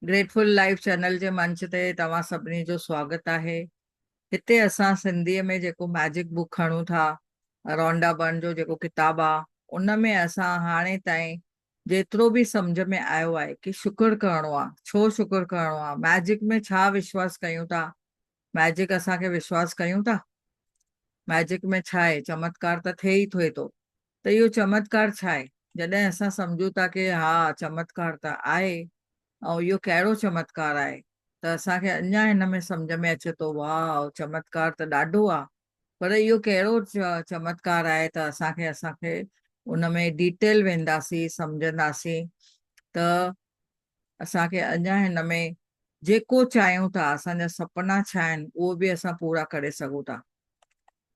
Grateful life channel जे मंच ते तव्हां सभिनी जो स्वागत आहे। हिते असां सिंधीअ में जेको मैजिक बुक खणूं था, रॉन्डा बर्न जो जेको किताबु आहे, उन में असां हाणे ताईं जेतिरो बि सम्झ में आयो आहे कि शुक्र करिणो आहे। छो शुक्र करिणो आहे? मैजिक में छा विश्वास कयूं था? मैजिक असांखे विश्वास कयूं था? मैजिक में छा आहे? चमत्कार त थिए ई थिए थो। त इहो चमत्कार छा आहे? जॾहिं असां सम्झूं था कि हा, चमत्कार त आहे, ऐं इहो कहिड़ो चमत्कार आहे, त असांखे अञा हिन में सम्झ में अचे थो, वाह, चमत्कार त ॾाढो आहे। पर इहो कहिड़ो चमत्कार आहे? त असांखे उन में डिटेल वेंदासीं, सम्झंदासीं, त असांखे अञा हिन में जेको चाहियूं था, असांजा सपना छा आहिनि, उहो बि असां पूरा करे सघूं था।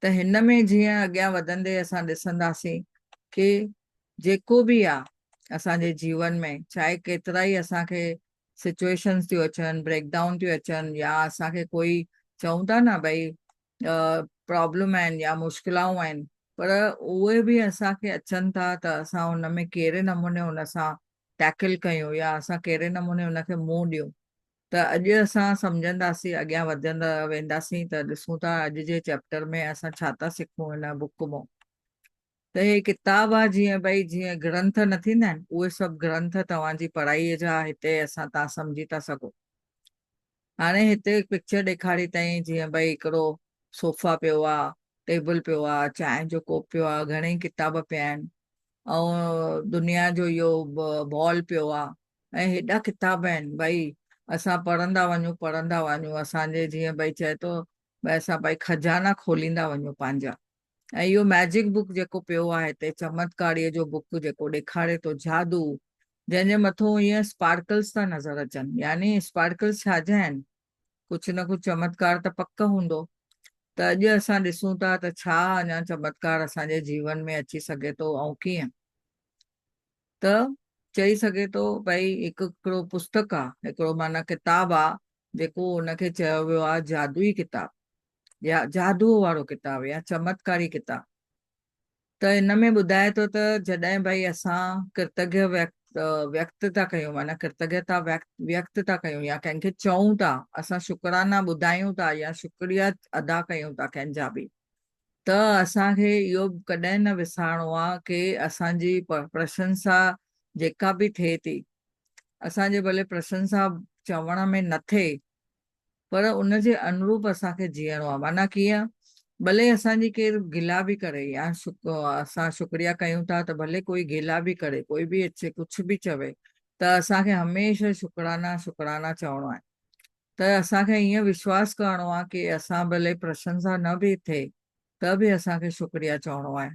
त हिन में जीअं अॻियां वधंदे असां ॾिसंदासीं कि जेको बि आहे असांजे जीवन में, चाहे केतिरा ई असांखे सिचुएशन्स थियूं अचनि, ब्रेकडाउन थियूं अचनि, या असांखे कोई चऊं था न भई प्रॉब्लम आहिनि या मुश्किलाऊं आहिनि, पर उहे बि असांखे अचनि था त असां हुन में कहिड़े नमूने हुन सां टैकल कयूं या असां कहिड़े नमूने हुनखे मुंहुं ॾियूं। त अॼु असां सम्झंदासीं, अॻियां वधंदा वेंदासीं त ॾिसूं था अॼु जे चैप्टर में असां छा था सिखूं हिन बुक मां। त हे किताब आहे, जीअं भई जीअं ग्रंथ न थींदा आहिनि, उहे सभु ग्रंथ तव्हांजी पढ़ाईअ जा हिते तव्हां सम्झी था सघो। हाणे हिते पिक्चर ॾेखारी अथई, जीअं भई हिकिड़ो सोफ़ा पियो आहे, टेबल पियो आहे, चांहि जो कोप पियो आहे, घणेई किताब पिया आहिनि, ऐं दुनिया जो इहो बॉल पियो आहे, ऐं हेॾा किताब आहिनि। भई असां पढ़ंदा वञूं, असांजे जीअं भई चए थो भई असां भई खजाना खोलींदा वञूं पंहिंजा। ऐं इहो मैजिक बुक जेको पियो आहे हिते, चमत्कारीअ जो बुक जेको ॾेखारे थो जादू, जंहिंजे मथां ईअं स्पार्कल्स था नज़र अचनि, यानी स्पार्कल्स छाजा आहिनि? कुझु न कुझु चमत्कार त पक हूंदो। त अॼु असां ॾिसूं था त छा अञा चमत्कार असांजे जीवन में अची सघे थो ऐं कीअं। त चई सघे थो भई हिकिड़ो पुस्तक आहे, हिकिड़ो माना किताबु आहे, जेको हुनखे चयो वियो आहे जादुई किताबु, या जादूअ वारो किताबु, या चमत्कारी किताबु। त हिन में ॿुधाए थो त जॾहिं भई असां कृतज्ञ व्यक्त था कयूं, माना कृतज्ञता व्यक्त था कयूं, या कंहिंखे चऊं था, असां शुक्राना ॿुधायूं था या शुक्रिया अदा कयूं था कंहिंजा बि, त असांखे इहो कॾहिं न विसारणो आहे कि असांजी प्रशंसा जेका बि थिए थी, असांजे भले प्रशंसा चवण में न थिए, पर उनजे अनुरूप असांखे जीअणो आहे। माना कीअं? भले असांजी केरु गिला बि करे, या असां शुक्रिया कयूं था त भले कोई गिला बि करे, कोई बि अचे कुझु बि चवे, त असांखे हमेशह शुक्राना शुक्राना चवणो आहे। त असांखे ईअं विश्वास करिणो आहे कि असां भले प्रशंसा न बि थिए त बि असांखे शुक्रिया चवणो आहे।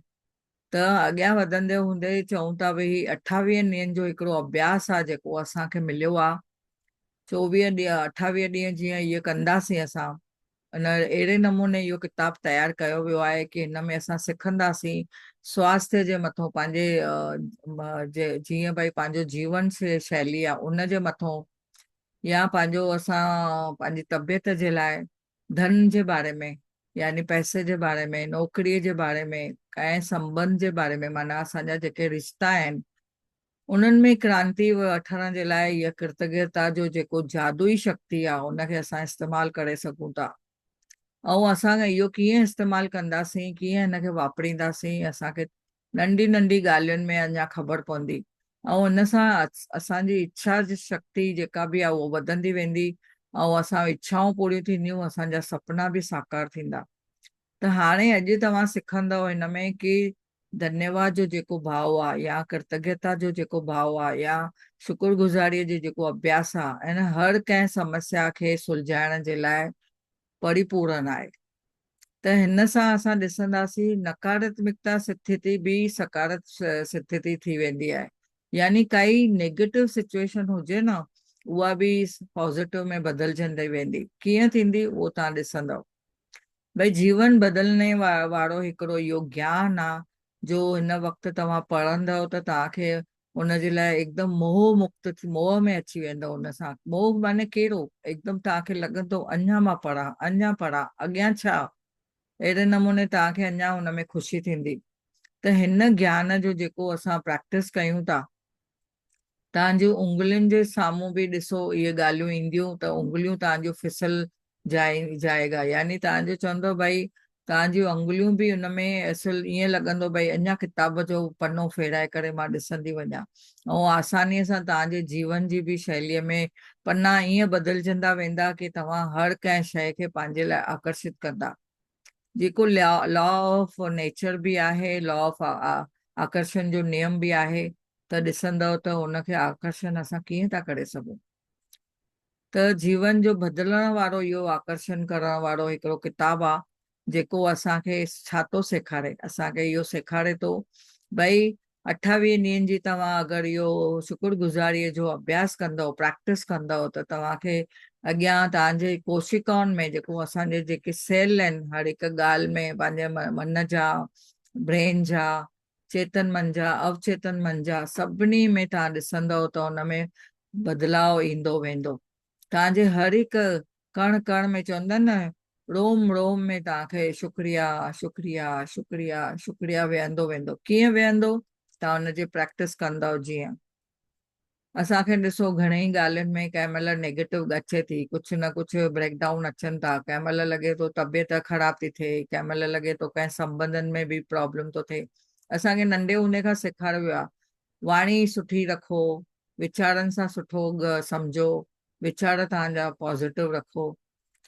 त अॻियां वधंदे हूंदे चऊं था भई 28 ॾींहंनि जो हिकिड़ो अभ्यास आहे जेको असांखे मिलियो आहे। 24 ॾींहं 28 ॾींहं जीअं इहे कंदासीं असां, इन अहिड़े नमूने इहो किताबु तयारु कयो वियो आहे कि हिन में असां सिखंदासीं स्वास्थ्य जे मथां, पंहिंजे जीअं भई पंहिंजो जीवन शैली आहे उन जे मथां, या पंहिंजो असां पंहिंजी तबियत जे लाइ, धन जे बारे में, यानी पैसे जे बारे में, नौकरीअ जे बारे में, कंहिं संबंध जे बारे में, माना असांजा जेके रिश्ता आहिनि उन्हनि में क्रांति वठण जे लाइ इहा कृतज्ञता जो जेको जादुई शक्ति आहे उनखे असां इस्तेमालु करे सघूं था। ऐं असां इहो कीअं इस्तेमालु कंदासीं, कीअं हिनखे वापरींदासीं, असांखे नंढी नंढी ॻाल्हियुनि में अञा ख़बर पवंदी, ऐं हिन सां असांजी इच्छा जी शक्ति जेका बि आहे उहो वधंदी वेंदी, ऐं असां इच्छाऊं पूरियूं थींदियूं, असांजा सपना बि साकार थींदा। त हाणे अॼु तव्हां सिखंदव हिन में कि धन्यवाद जो जेको भाव आहे, या कृतज्ञता जो जेको भाव आहे, या शुक्रगुज़ारीअ जो जेको अभ्यास आहे, ऐं हर कंहिं समस्या खे सुलझाइण जे लाइ परिपूर्ण आहे। त हिन सां असां ॾिसंदासीं नकारात्मकता स्थिति बि सकारात्मक स्थिति थी वेंदी आहे, यानी काई नेगेटिव सिचुएशन हुजे न, उहा बि पॉज़िटिव में बदिलजंदी वेंदी। कीअं थींदी उहो तव्हां ॾिसंदव। भई जीवन बदलने वारो हिकिड़ो इहो ज्ञान आहे जो हिन वक़्तु तव्हां पढ़ंदव त तव्हांखे हुनजे लाइ एकदमि मोह मुक्त, मोह में अची वेंदव। हुन सां मोह माने कहिड़ो? एकदमि तव्हांखे लॻंदो अञा मां पढ़ां, अञा पढ़ां, अॻियां छा? अहिड़े नमूने तव्हांखे अञा हुन में ख़ुशी थींदी। त हिन ज्ञान जो जेको असां प्रैक्टिस कयूं था, तव्हांजी उंगलियुनि जे साम्हूं बि ॾिसो इहे ॻाल्हियूं ईंदियूं त उंगलियूं तव्हांजो फिसल जाएगा, यानी तव्हांजो चवंदो भाई तव्हांजी उंगलियूं बि हुन में असुल ईअं लॻंदो भाई अञा किताब जो पनो फेराए करे मां ॾिसंदी वञा। ऐं आसानीअ सां तव्हांजे जीवन जी बि शैलीअ में पना ईअं बदिलजंदा वेंदा कि तव्हां हर कंहिं शइ खे पंहिंजे लाइ आकर्षित कंदा। जेको लॉ ऑफ नेचर बि आहे, लॉ ऑफ आकर्षण जो नियम बि आहे, त ॾिसंदव त हुनखे आकर्षण असां कीअं था करे सघूं। त जीवन जो बदिलण वारो इहो आकर्षण करण वारो हिकिड़ो किताबु आहे जेको असांखे छा थो सेखारे, असांखे इहो सेखारे थो भई 28 ॾींहंनि जी तव्हां अगरि इहो शुक्रगुज़ारीअ जो अभ्यास कंदव, प्रैक्टिस कंदव, त तव्हांखे अॻियां तव्हांजे कोशिकाउनि में जेको असांजे जेके सेल आहिनि हर हिकु ॻाल्हि में, पंहिंजे मन जा, ब्रेन जा, चेतन मन जा, अवचेतन मन जा, सभिनी में तव्हां ॾिसंदव त हुन में बदिलाव ईंदो वेंदो। तव्हांजे हर हिकु कण कण में, चवंदा न, रोम रोम में तव्हांखे शुक्रिया शुक्रिया शुक्रिया शुक्रिया वेहंदो वेंदो। कीअं वेहंदो? तव्हां हुनजी प्रैक्टिस कंदव। जीअं असांखे ॾिसो घणेई ॻाल्हियुनि में कंहिं महिल नेगेटिव अचे थी, कुझु न कुझु ब्रेकडाउन अचनि था, कंहिं महिल लॻे थो तबियत ख़राब थी थिए, कंहिं महिल लॻे थो कंहिं संबंधनि में बि प्रॉब्लम थो थिए। असांखे नंढे हूंदे खां सेखारियो वियो आहे वाणी सुठी रखो, वीचारनि सां सुठो सम्झो, वीचार तव्हांजा पॉज़िटिव रखो,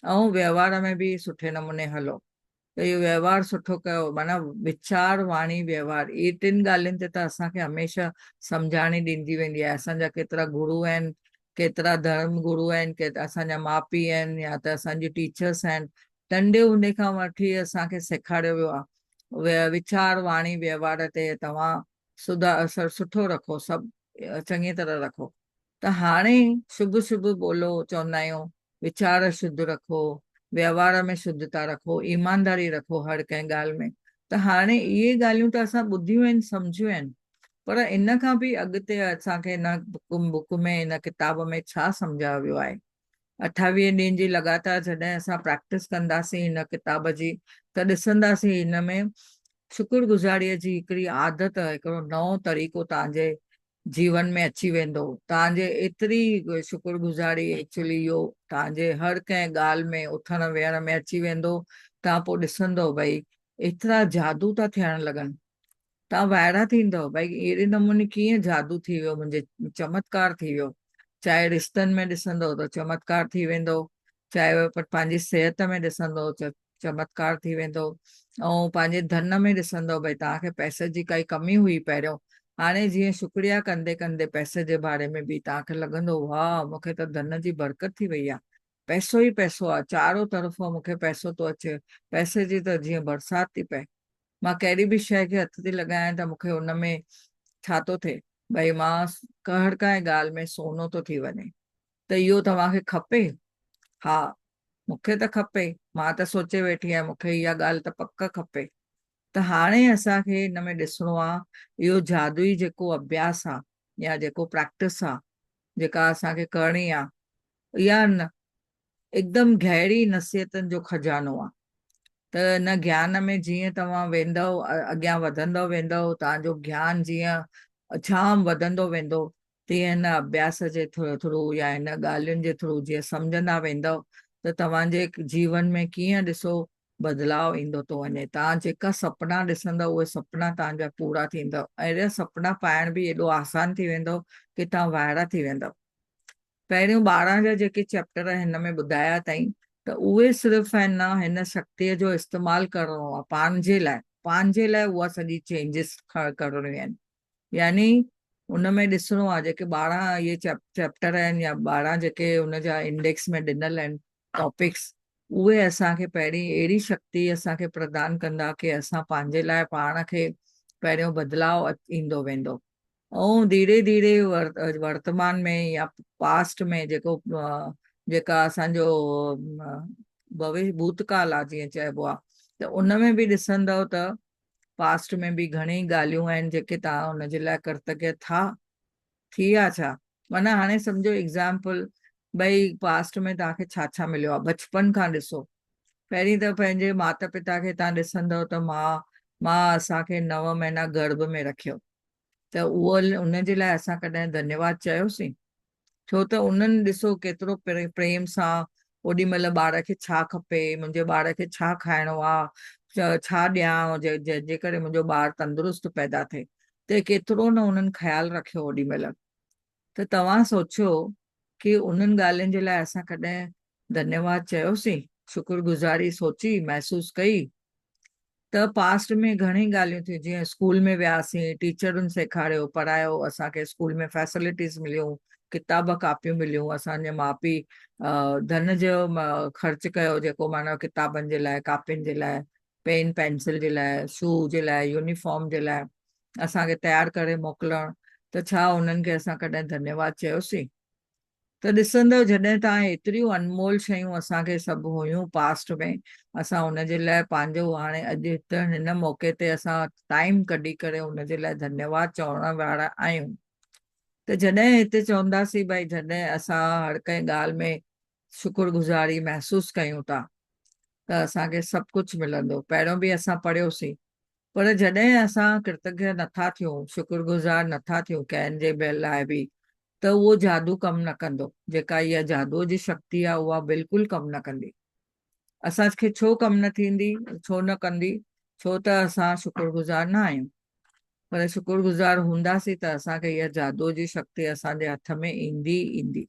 ऐं व्यवहार में बि सुठे नमूने हलो। त इहो व्यवहार सुठो कयो, माना वीचार, वाणी, व्यवहार, इहे 3 ॻाल्हियुनि ते त असांखे हमेशह सम्झाणी ॾींदी वेंदी आहे। असांजा केतिरा गुरू आहिनि, केतिरा धर्म गुरू आहिनि, असांजा माउ पीउ आहिनि, या त असांजी टीचर्स आहिनि, नंढे हूंदे खां वठी असांखे सेखारियो वियो आहे वीचार, वाणी, व्यवहार ते तव्हां सुठो रखो, सभु चङी तरह रखो। त हाणे शुभ शुभ बोलो चवंदा आहियूं, वीचार शुद्ध रखो, व्यवहार में शुद्धता रखो, ईमानदारी रखो हर कंहिं ॻाल्हि में। त हाणे इहे ॻाल्हियूं त असां ॿुधियूं आहिनि, सम्झियूं आहिनि, पर इन खां बि अॻिते असांखे हिन बुक में, हिन किताब में छा सम्झायो वियो आहे। 28 ॾींहंनि जी लगातार जॾहिं असां प्रैक्टिस कंदासीं हिन किताब जी, त ॾिसंदासीं हिन में शुक्रगुज़ारीअ जी हिकिड़ी आदत, हिकिड़ो नओं तरीक़ो तव्हांजे जीवन में अची वेंदो। तव्हांजे एतिरी शुक्रगुज़ारी एक्चुअली इहो तव्हांजे हर कंहिं ॻाल्हि में, उथण वेहण में अची वेंदो। तव्हां पोइ ॾिसंदव भई एतिरा जादू था थियण लॻनि, तव्हां वाइड़ा थींदव भई अहिड़े नमूने कीअं जादू थी वियो मुंहिंजे, चमत्कार थी वियो। चाहे रिश्तनि में ॾिसंदव त चमत्कार थी वेंदो, चाहे पंहिंजी सिहत में ॾिसंदव चमत्कार थी वेंदो, ऐं पंहिंजे धन में ॾिसंदव भई तव्हांखे पैसे जी काई कमी हुई पहिरियों, हाणे जीअं शुक्रिया कंदे कंदे पैसे जे बारे में बि तव्हांखे लॻंदो वाह मूंखे त धन जी बरकत थी वई आहे, पैसो ई पैसो आहे, चारो तरफ़ मूंखे पैसो थो अचे, पैसे जी त जीअं बरसाति थी पए। मां कहिड़ी बि शइ खे हथ थी लॻायां त मूंखे हुन में छा थो थिए, भई मां हर कंहिं ॻाल्हि में सोनो थो थी वञे। त इहो तव्हांखे खपे? हा, मूंखे त खपे, मां त सोचे वेठी आहियां मूंखे इहा ॻाल्हि त पक खपे। त हाणे असांखे हिन में ॾिसणो आहे इहो जादुई जेको अभ्यास आहे या जेको प्रैक्टिस आहे जेका असांखे करणी आहे, इहा न हिकदमि गहरी नसीहतनि जो खजानो आहे। त हिन ज्ञान में जीअं तव्हां वेंदव, अॻियां वधंदव वेंदव, तव्हांजो ज्ञान जीअं जाम वधंदो वेंदो, तीअं हिन अभ्यास जे थ्रू या हिन ॻाल्हियुनि जे थ्रू जीअं सम्झंदा वेंदव, त तव्हांजे जीवन में कीअं ॾिसो बदिलाव ईंदो थो वञे। तव्हां जेका सपना ॾिसंदव उहे सपना तव्हांजा पूरा थींदव, ऐं अहिड़ा सपना पाइण बि एॾो आसान थी वेंदो कि तव्हां वाइड़ा थी वेंदव। पहिरियों 12 जा जेके चैप्टर हिन में ॿुधाया अथई, त उहे सिर्फ़ु आहे न हिन शक्तिअ जो इस्तेमालु करिणो आहे पंहिंजे लाइ उहा सॼी चेंजिस करणियूं आहिनि। यानी उन में ॾिसणो आहे जेके 12 इहे चैप्टर आहिनि या 12 जेके हुनजा इंडेक्स में ॾिनल आहिनि टॉपिक्स, उहे असांखे पहिरीं अहिड़ी शक्ति असांखे प्रदान कंदा कि असां पंहिंजे लाइ पाण खे पहिरियों बदिलाव ईंदो वेंदो, ऐं धीरे धीरे वर्तमान में या पास्ट में जेका असांजो भविष्य भूतकाल आहे जीअं चइबो आहे, त उन में बि ॾिसंदव त पास्ट में बि घणेई ॻाल्हियूं आहिनि जेके तव्हां हुनजे लाइ कृतज्ञ थी आहे छा। माना हाणे सम्झो एग्ज़ाम्पल, भई पास्ट में तव्हांखे छा छा मिलियो आहे, बचपन खां ॾिसो। पहिरीं त पंहिंजे माता पिता खे तव्हां ॾिसंदव त मां असांखे 9 महीना गर्भ में रखियो, त उहो उनजे लाइ असां कॾहिं धन्यवाद चयोसीं? छो त उन्हनि ॾिसो केतिरो प्रेम सां ओॾी महिल ॿार खे छा खपे, मुंहिंजे ॿार खे छा खाइणो आहे, छा ॾियां जंहिंजे करे मुंहिंजो ॿारु तंदुरुस्त पैदा थिए, त केतिरो न उन्हनि ख़्यालु रखियो ओॾी महिल। त तव्हां सोचियो कि उन्हनि ॻाल्हियुनि जे लाइ असां कॾहिं धन्यवाद चयोसीं, शुक्रगुज़ारी सोची महसूस कई? त पास्ट में घणी ॻाल्हियूं थियूं, जीअं स्कूल में वियासीं, टीचरुनि सेखारियो पढ़ायो, असांखे स्कूल में फैसिलिटीज़ मिलियूं, किताब कापियूं मिलियूं, असांजे माउ पीउ धन जो ख़र्चु कयो, जेको माना किताबनि जे लाइ, कापियुनि जे लाइ, पेन पेंसिल जे लाइ, शू जे लाइ, यूनिफॉर्म जे लाइ असांखे तयारु करे मोकिलणु। त छा उन्हनि खे असां कॾहिं धन्यवाद चयोसीं? त ॾिसंदव, जॾहिं तव्हां एतिरियूं अनमोल शयूं असांखे सभु हुयूं पास्ट में, असां हुनजे लाइ पंहिंजो हाणे अॼु हिन मौक़े ते असां टाइम कढी करे हुनजे लाइ धन्यवाद चवण वारा आहियूं। त जॾहिं हिते चवंदासीं भई जॾहिं असां हर कंहिं ॻाल्हि में शुक्रगुज़ारी महसूसु कयूं था त असांखे सभु कुझु मिलंदो। पहिरियों बि असां पढ़ियोसीं, पर जॾहिं असां कृतज्ञ नथा थियूं, शुक्रगुज़ार नथा थियूं कंहिंजे लाइ बि, त उहो जादू कमु न कंदो। जेका इहा जादूअ जी शक्ति आहे उहा बिल्कुलु कमु न कंदी। असांखे छो कमु न थींदी, छो न कंदी? छो त असां शुक्रगुज़ार न आहियूं। पर शुक्रगुज़ार हूंदासीं त असांखे इहा जादूअ जी शक्ति असांजे हथ में ईंदी ईंदी।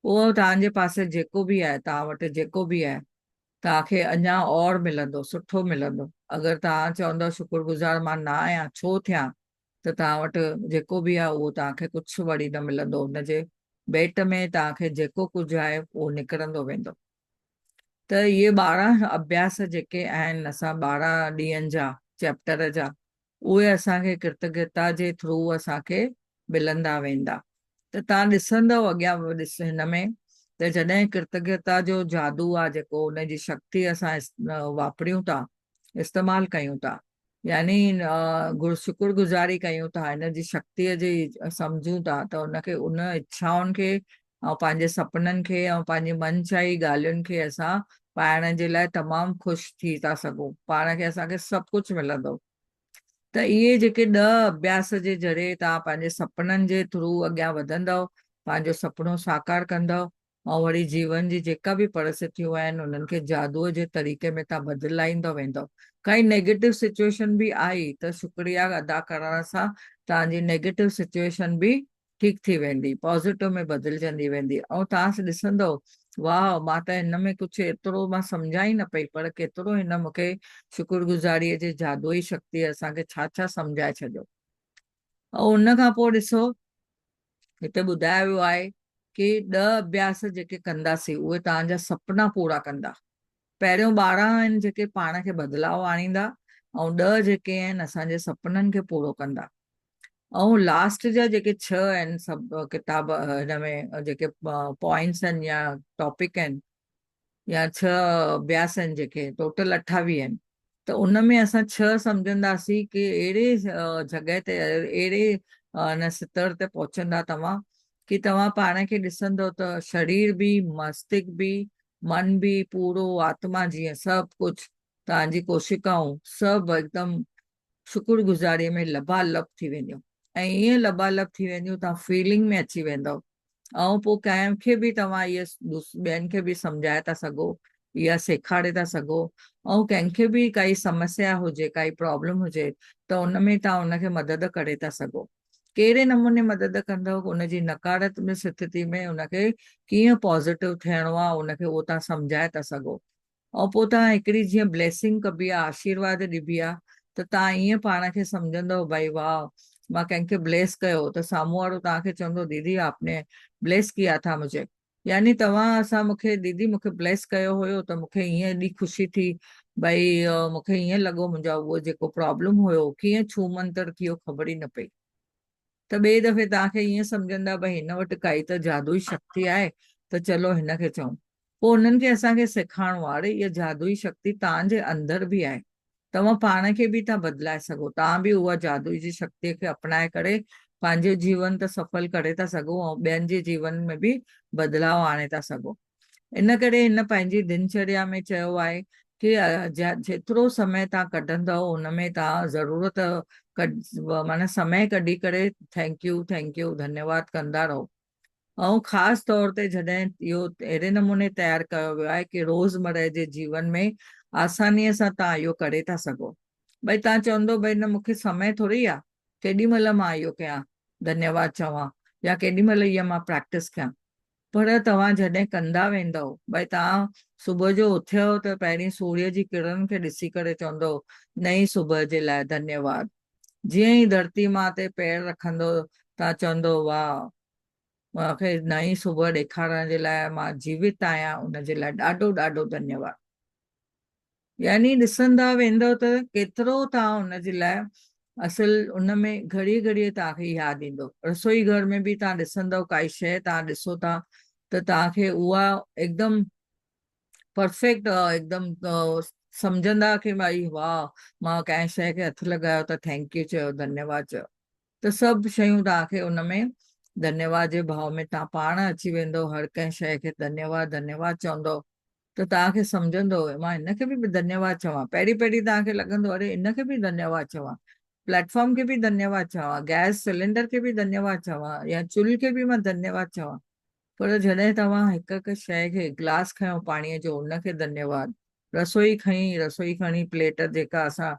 उहो तव्हांजे पासे जेको बि आहे, तव्हां वटि जेको बि आहे, तव्हांखे अञा और मिलंदो, सुठो मिलंदो। अगरि तव्हां चवंदव शुक्रगुज़ार मां न आहियां, छो थियां? त तव्हां वटि जेको बि आहे उहो तव्हांखे कुझु वरी न मिलंदो। हुनजे भेट में तव्हांखे जेको कुझु आहे उहो निकिरंदो वेंदो। त इहे 12 अभ्यास जेके आहिनि, असां 12 ॾींहंनि जा चैप्टर जा, उहे असांखे कृतज्ञता जे थ्रू असांखे मिलंदा वेंदा। त तव्हां ॾिसंदव अॻियां हिन में, त जॾहिं कृतज्ञता जो जादू आहे जेको, उनजी शक्ति असां वापरियूं था, इस्तेमालु कयूं था, यानी शुक्रगुज़ारी कयूं था, हिन जी शक्तिअ जी सम्झूं था, त उनखे उन इच्छाउनि खे ऐं पंहिंजे सपननि खे ऐं पंहिंजी मनचाही ॻाल्हियुनि खे असां पाइण जे लाइ तमामु ख़ुशि थी था सघूं। पाण खे असांखे सभु कुझु मिलंदो। त इहे जेके 10 अभ्यास जे ज़रिए तव्हां पंहिंजे सपननि जे थ्रू अॻियां वधंदव, पंहिंजो सपनो साकार कंदव, ऐं वरी जीवन जी जेका बि परिस्थितियूं आहिनि उन्हनि खे जादूअ जे तरीक़े में तव्हां बदिलाईंदो वेंदव। काई नेगेटिव सिचुएशन बि आई त शुक्रिया अदा करण सां तव्हांजी नेगेटिव सिचुएशन बि ठीकु थी वेंदी, पॉज़िटिव में बदिलजंदी वेंदी। ऐं तव्हां ॾिसंदव, वाह, मां त हिन में कुझु एतिरो मां सम्झा ई न पई, पर केतिरो हिन मूंखे शुक्रगुज़ारीअ जे जादूई शक्ति असांखे छा छा सम्झाए छॾियो। ऐं उन खां पोइ ॾिसो, हिते ॿुधायो वियो आहे कि 10 अभ्यास जेके कंदासीं उहे तव्हांजा सपना पूरा कंदा। पहिरियों 12 आहिनि जेके पाण खे बदिलाव आणींदा, ऐं 10 जेके आहिनि असांजे सपननि खे पूरो कंदा। ऐं लास्ट जा जेके 6 आहिनि सभु किताब हिन में जेके पॉइंट्स आहिनि या टॉपिक आहिनि या 6 अभ्यास आहिनि जेके टोटल 28 आहिनि, त उन में असां 6 सम्झंदासीं कि अहिड़े जॻह ते, अहिड़े हिन सितर ते पहुचंदा तव्हां कि तव्हां पाण खे ॾिसंदव त शरीर बि, मस्तिष्क बि, मन बि, पूरो आत्मा, जीअं सभु कुझु तव्हांजी कोशिकाऊं सभु हिकदमि शुक्रगुज़ारीअ में लबालब थी वेंदियूं। ऐं ईअं लबालब थी वेंदियूं, तव्हां फीलिंग में अची वेंदव। ऐं पोइ कंहिंखे बि तव्हां इहे ॿियनि खे बि सम्झाए था सघो, इहा सेखारे था सघो। ऐं कंहिंखे बि काई समस्या हुजे, काई प्रॉब्लम हुजे, त उन में तव्हां उनखे मदद करे था सघो। कहिड़े नमूने मदद कंदव? उनजी नकारात्मक स्थिति में उनखे कीअं पॉज़िटिव थियणो आहे, उनखे उहो तव्हां सम्झाए था सघो। ऐं पोइ तव्हां हिकिड़ी जीअं ब्लेसिंग कबी आहे, आशीर्वाद ॾिबी आहे, त तव्हां ईअं पाण खे सम्झंदव भई वाह, मां कंहिंखे ब्लेस कयो त साम्हूं वारो तव्हांखे चवंदो, दीदी आपने ब्लेस किया था मुझे, यानी तव्हां असां मूंखे, दीदी मूंखे ब्लेस कयो हुयो त मूंखे ईअं एॾी ख़ुशी थी, भई मूंखे ईअं लॻो मुंहिंजो उहो जेको प्रॉब्लम हुयो कीअं छू मंतर थी वियो, ख़बर ई न पई। त ॿिए दफ़े तव्हांखे ईअं सम्झंदा भई हिन वटि काई त जादुई शक्ति आहे, त चलो हिनखे चऊं। पोइ हुननि खे असांखे सेखारिणो आहे, अरे इहा जादुई शक्ति तव्हांजे अंदर बि आहे, तव्हां पाण खे बि था बदिलाए सघो, तव्हां बि उहा जादुई जी शक्तिअ खे अपनाए करे पंहिंजो जीवन त सफल करे था सघो ऐं ॿियनि जे जीवन में बि बदिलाव आणे था सघो। इन करे हिन पंहिंजी दिनचर्या में चयो आहे कि जेतिरो समय तव्हां कढंदव उन में तव्हां ज़रूरत माना समय कढी करे थैंक यू धन्यवाद कंदा रहो। ऐं ख़ासि तौर ते जॾहिं इहो अहिड़े नमूने तयारु कयो वियो आहे कि रोज़मर्रा जे जीवन में आसानीअ सां तव्हां इहो करे था सघो। भई तव्हां चवंदो भई न मूंखे समय थोरी आहे केॾी महिल मां इहो कयां धन्यवाद चवां या केॾी महिल इहा मां प्रैक्टिस कयां। पर तव्हां जॾहिं कंदा वेंदव भई तव्हां सुबुह जो उथियो त पहिरीं सूर्य जी किरण खे ॾिसी करे चवंदो नई सुबुह जे लाइ धन्यवाद। जीअं ई धरती मां ते पैर रखंदो तव्हां चवंदो वाह मूंखे नई सुबुह ॾेखारण जे लाइ मां जीवित आहियां उन जे लाइ ॾाढो ॾाढो धन्यवाद। यानी ॾिसंदा वेंदव त केतिरो तव्हां उन जे लाइ असल उन में घड़ी घड़ी तव्हांखे यादि ईंदो। रसोई घर में बि तव्हां ॾिसंदव काई शइ तव्हां ॾिसो था त तव्हांखे उहा एकदमि परफेक्ट एकदमि सम्झंदा कि भई वाह मां कंहिं शइ खे हथु लॻायो त थैंक यू चयो धन्यवाद चयो त सभु शयूं तव्हांखे उन में धन्यवाद जे भाव में तव्हां पाण अची वेंदो हर कंहिं शइ खे धन्यवाद धन्यवाद चवंदो त तव्हांखे सम्झंदो मां हिनखे बि धन्यवाद चवां। पहिरीं पहिरीं तव्हांखे लॻंदो अरे हिनखे बि धन्यवाद चवां प्लेटफॉर्म खे बि धन्यवाद चवां गैस सिलेंडर खे बि धन्यवाद चवां या चुल्हि खे बि मां धन्यवाद चवां। पर जॾहिं तव्हां हिकु हिकु शइ खे गिलास खयो पाणीअ जो उनखे धन्यवाद रसोई खणी प्लेट जेका असां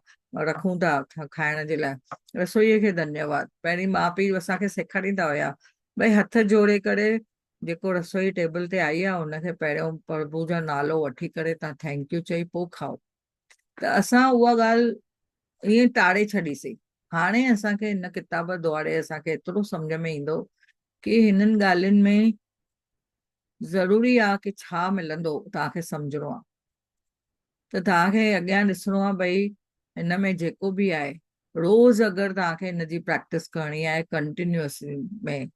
रखूं था खाइण जे लाइ रसोईअ खे धन्यवाद। पहिरीं माउ पीउ असांखे सेखारींदा हुया भई हथ जोड़े करे जेको रसोई टेबल ते आई आहे उनखे पहिरियों प्रभु जो नालो वठी करे तव्हां थैंक यू चई पोइ खाओ। त असां उहा ॻाल्हि ईअं टाड़े छॾीसीं। हाणे असांखे हिन किताब द्वारे असांखे एतिरो सम्झ में ईंदो कि हिननि ॻाल्हियुनि में ज़रूरी आहे कि छा मिलंदो तव्हांखे सम्झणो आहे। त तव्हांखे अॻियां ॾिसणो आहे भई हिन में जेको बि आहे रोज़ अगरि तव्हांखे हिनजी प्रैक्टिस करणी आहे कंटिन्यूअसली में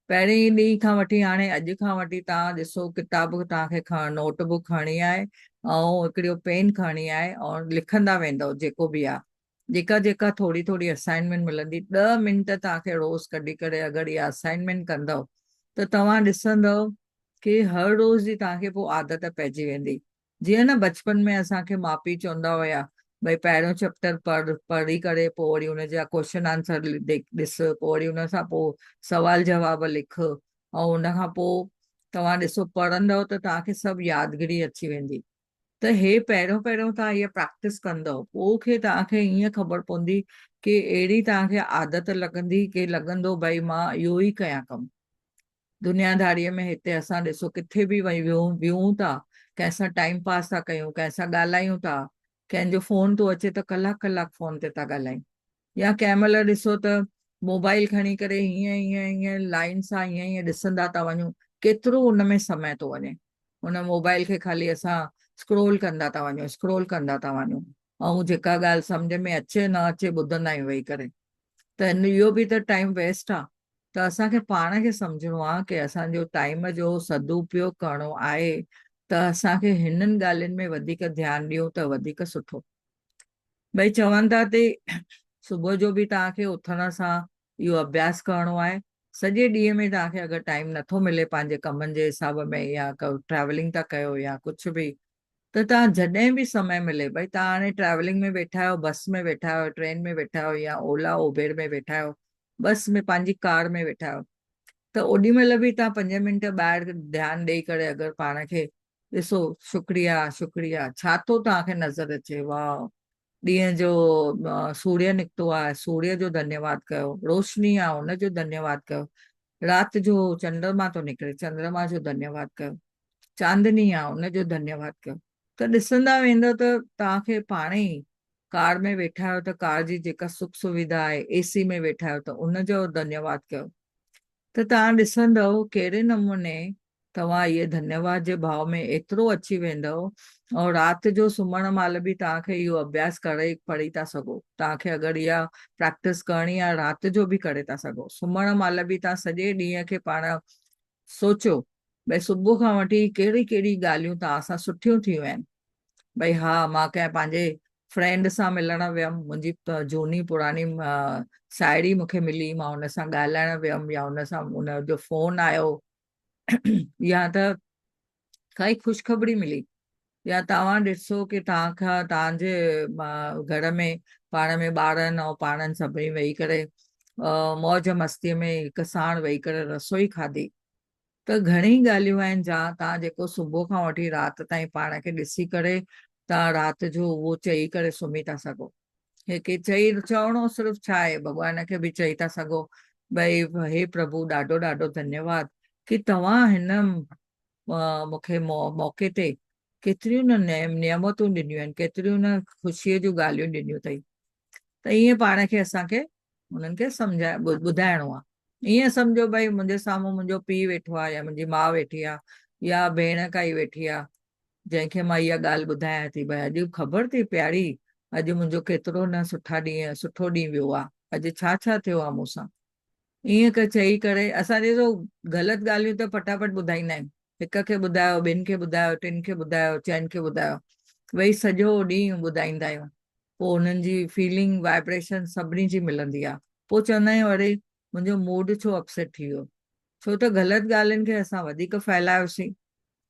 पहिरीं ॾींहं खां वठी हाणे अॼु खां वठी तव्हां ॾिसो किताब तव्हांखे नोटबुक खणणी आहे ऐं हिकिड़ो पेन खणणी आहे ऐं लिखंदा वेंदव जेको बि आहे जेका जेका थोरी थोरी असाइनमेंट मिलंदी 10 मिंट तव्हांखे रोज़ कढी करे अगरि इहा असाइनमेंट कंदव त तव्हां ॾिसंदव कि हर रोज़ जी तव्हांखे पोइ आदत पइजी वेंदी। जीअं न बचपन में असांखे माउ पीउ चवंदा हुया भई पहिरियों चैप्टर पढ़ी करे पोइ वरी हुनजा क्वेश्चन आंसर ॾिस पोइ वरी हुन सां पोइ सवाल जवाब लिख ऐं हुनखां पोइ तव्हां ॾिसो पढ़ंदव त तव्हांखे सभु यादगिरी अची वेंदी। त हे पहिरियों पहिरियों तव्हां इहा प्रैक्टिस कंदव पोइ खे तव्हांखे ईअं ख़बर पवंदी कि अहिड़ी तव्हांखे आदत लॻंदी कि लॻंदो भई मां इहो ई कयां कमु। दुनियादारीअ में हिते असां ॾिसो किथे बि वही वियूं था कंहिंसां टाइम पास था कयूं कंहिंसां ॻाल्हायूं था कंहिंजो फोन थो अचे त कलाक कलाक फोन ते था ॻाल्हायूं या कंहिं महिल ॾिसो त मोबाइल खणी करे हीअं हीअं हीअं लाइन सां हीअं हीअं ॾिसंदा था वञूं केतिरो हुन में समय थो वञे। हुन मोबाइल खे ख़ाली असां स्क्रोल कंदा था वञूं ऐं जेका ॻाल्हि सम्झ में अचे न अचे ॿुधंदा आहियूं वेही करे त इहो बि त टाइम वेस्ट आहे। त असांखे पाण खे सम्झणो आहे कि असांजो टाइम जो सदुपयोग करणो आहे त असांखे हिननि ॻाल्हियुनि में वधीक ध्यानु ॾियूं त वधीक सुठो। भई चवनि था ते सुबुह जो बि तव्हांखे उथण सां इहो अभ्यास करणो आहे। सॼे ॾींहं में तव्हांखे अगरि टाइम नथो मिले पंहिंजे कमनि जे हिसाब में या ट्रैवलिंग था कयो या कुझु बि त तव्हां जॾहिं बि समय मिले भई तव्हां हाणे ट्रैवलिंग में वेठा आहियो बस में वेठा आहियो ट्रेन में वेठा आहियो या ओला उबेर में वेठा आहियो बस में पंहिंजी कार में वेठा आहियो त ओॾी महिल बि तव्हां 5 मिंट ॿाहिरि ध्यानु ॾेई करे अगरि पाण खे ॾिसो शुक्रिया शुक्रिया छा थो तव्हांखे नज़र अचे वाह ॾींहं जो सूर्य निकितो आहे सूर्य जो धन्यवाद कयो रोशनी आहे हुनजो धन्यवाद कयो राति जो चंड्रमा थो निकिरे चंद्रमा जो धन्यवाद कयो चांदनी आहे हुनजो धन्यवाद कयो त ॾिसंदा वेंदव त तव्हांखे पाण ई कार में वेठा आहियो त कार जी जेका सुख सुविधा आहे एसी में वेठा आहियो त उनजो धन्यवाद कयो त तव्हां ॾिसंदव कहिड़े नमूने तव्हां इहे धन्यवाद जे भाव में एतिरो अची वेंदव ऐं राति जो सुम्हण महिल बि तव्हांखे इहो अभ्यास करे पढ़ी था सघो। तव्हांखे अगरि इहा प्रैक्टिस करणी आहे राति जो बि करे था सघो सुम्हण महिल बि तव्हां सॼे ॾींहं खे पाण सोचो भई सुबुह खां वठी कहिड़ी कहिड़ी ॻाल्हियूं तव्हां सां सुठियूं थियूं आहिनि। भई हा मां कंहिं पंहिंजे फ्रेंड सां मिलण वियमि मुंहिंजी झूनी पुरानी साहेड़ी मूंखे मिली मां हुन सां ॻाल्हाइण वियमि या हुन सां हुनजो फोन आयो या त काई ख़ुशख़बरी मिली या तव्हां ॾिसो की तव्हांजे घर में पाण में ॿारनि ऐं पाणनि सभिनी वेही करे मौज मस्तीअ में हिकु साण वेही करे रसोई खाधी, त घणेई ॻाल्हियूं आहिनि जा तव्हां जेको सुबुह खां वठी राति ताईं पाण खे ॾिसी करे तव्हां राति जो उहो चई करे सुम्ही था सघो। हिकु चवणो सिर्फ़ु छा आहे, भॻवान खे बि चई था सघो भई हे प्रभु ॾाढो ॾाढो धन्यवाद कि तव्हां हिन मूंखे मौके ते केतिरियूं न नियमतूं ॾिनियूं आहिनि, केतिरियूं न ख़ुशीअ जूं ॻाल्हियूं ॾिनियूं अथई। त ईअं पाण खे असांखे उन्हनि खे ॿुधाइणो आहे। ईअं सम्झो भई मुंहिंजे साम्हूं मुंहिंजो पीउ वेठो आहे या मुंहिंजी माउ वेठी आहे या भेण काई वेठी आहे जंहिंखे मां इहा ॻाल्हि ॿुधायां थी भई अॼु ख़बर थी प्यारी, अॼु मुंहिंजो केतिरो न सुठो ॾींहुं वियो आहे, अॼु छा छा थियो आहे मूंसां। ईअं चई करे असां ॾिसो ग़लति ॻाल्हियूं त फटाफट ॿुधाईंदा आहियूं, हिक खे ॿुधायो, ॿिनि खे ॿुधायो, टिनि खे ॿुधायो, चइनि खे ॿुधायो, वही सॼो ॾींहुं ॿुधाईंदा आहियूं। पोइ हुननि जी फीलिंग वाइब्रेशन सभिनी जी मिलंदी आहे। पोइ चवंदा आहियूं अरे मुंहिंजो मूड छो अपसेट थी वियो, छो त ग़लति ॻाल्हियुनि खे असां वधीक फैलायोसीं,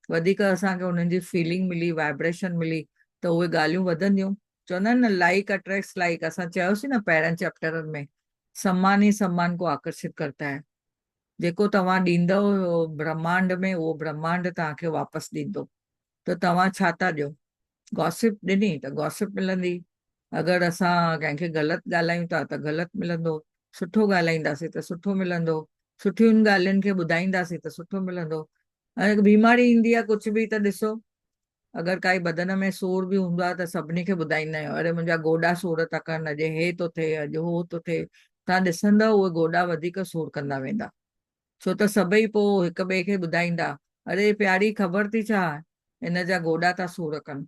वधीक असांखे उन्हनि जी फीलिंग मिली, वाइब्रेशन मिली, त उहे ॻाल्हियूं वधंदियूं। चवंदा आहिनि न लाइक अट्रैक्ट्स लाइक, असां चयोसीं न पहिरनि चैप्टरनि में, सम्मान ही सम्मान को आकर्षित करता है। जेको तव्हां ॾींदव ब्रह्मांड में, उहो ब्रह्मांड तव्हांखे वापसि ॾींदो। त तव्हां छा था ॾियो, गॉसिप ॾिनी त गॉसिप मिलंदी, अगरि असां कंहिंखे ग़लति ॻाल्हायूं था त ग़लति मिलंदो, सुठो ॻाल्हाईंदासीं त सुठो मिलंदो, सुठियुनि ॻाल्हियुनि खे ॿुधाईंदासीं त सुठो मिलंदो। हाणे बीमारी ईंदी आहे कुझु बि त ॾिसो, अगरि काई बदन में सूर बि हूंदो आहे त सभिनी खे ॿुधाईंदा आहियूं अरे मुंहिंजा गोॾा सूर था कनि, अॼु हे थो थिए, अॼु हो थो थिए। तव्हां ॾिसंदव उहे गोॾा वधीक सूर कंदा वेंदा, छो त सभई पोइ हिक ॿिए खे ॿुधाईंदा अरे प्यारी ख़बर थी छा, हिन जा गोॾा था सूर कनि।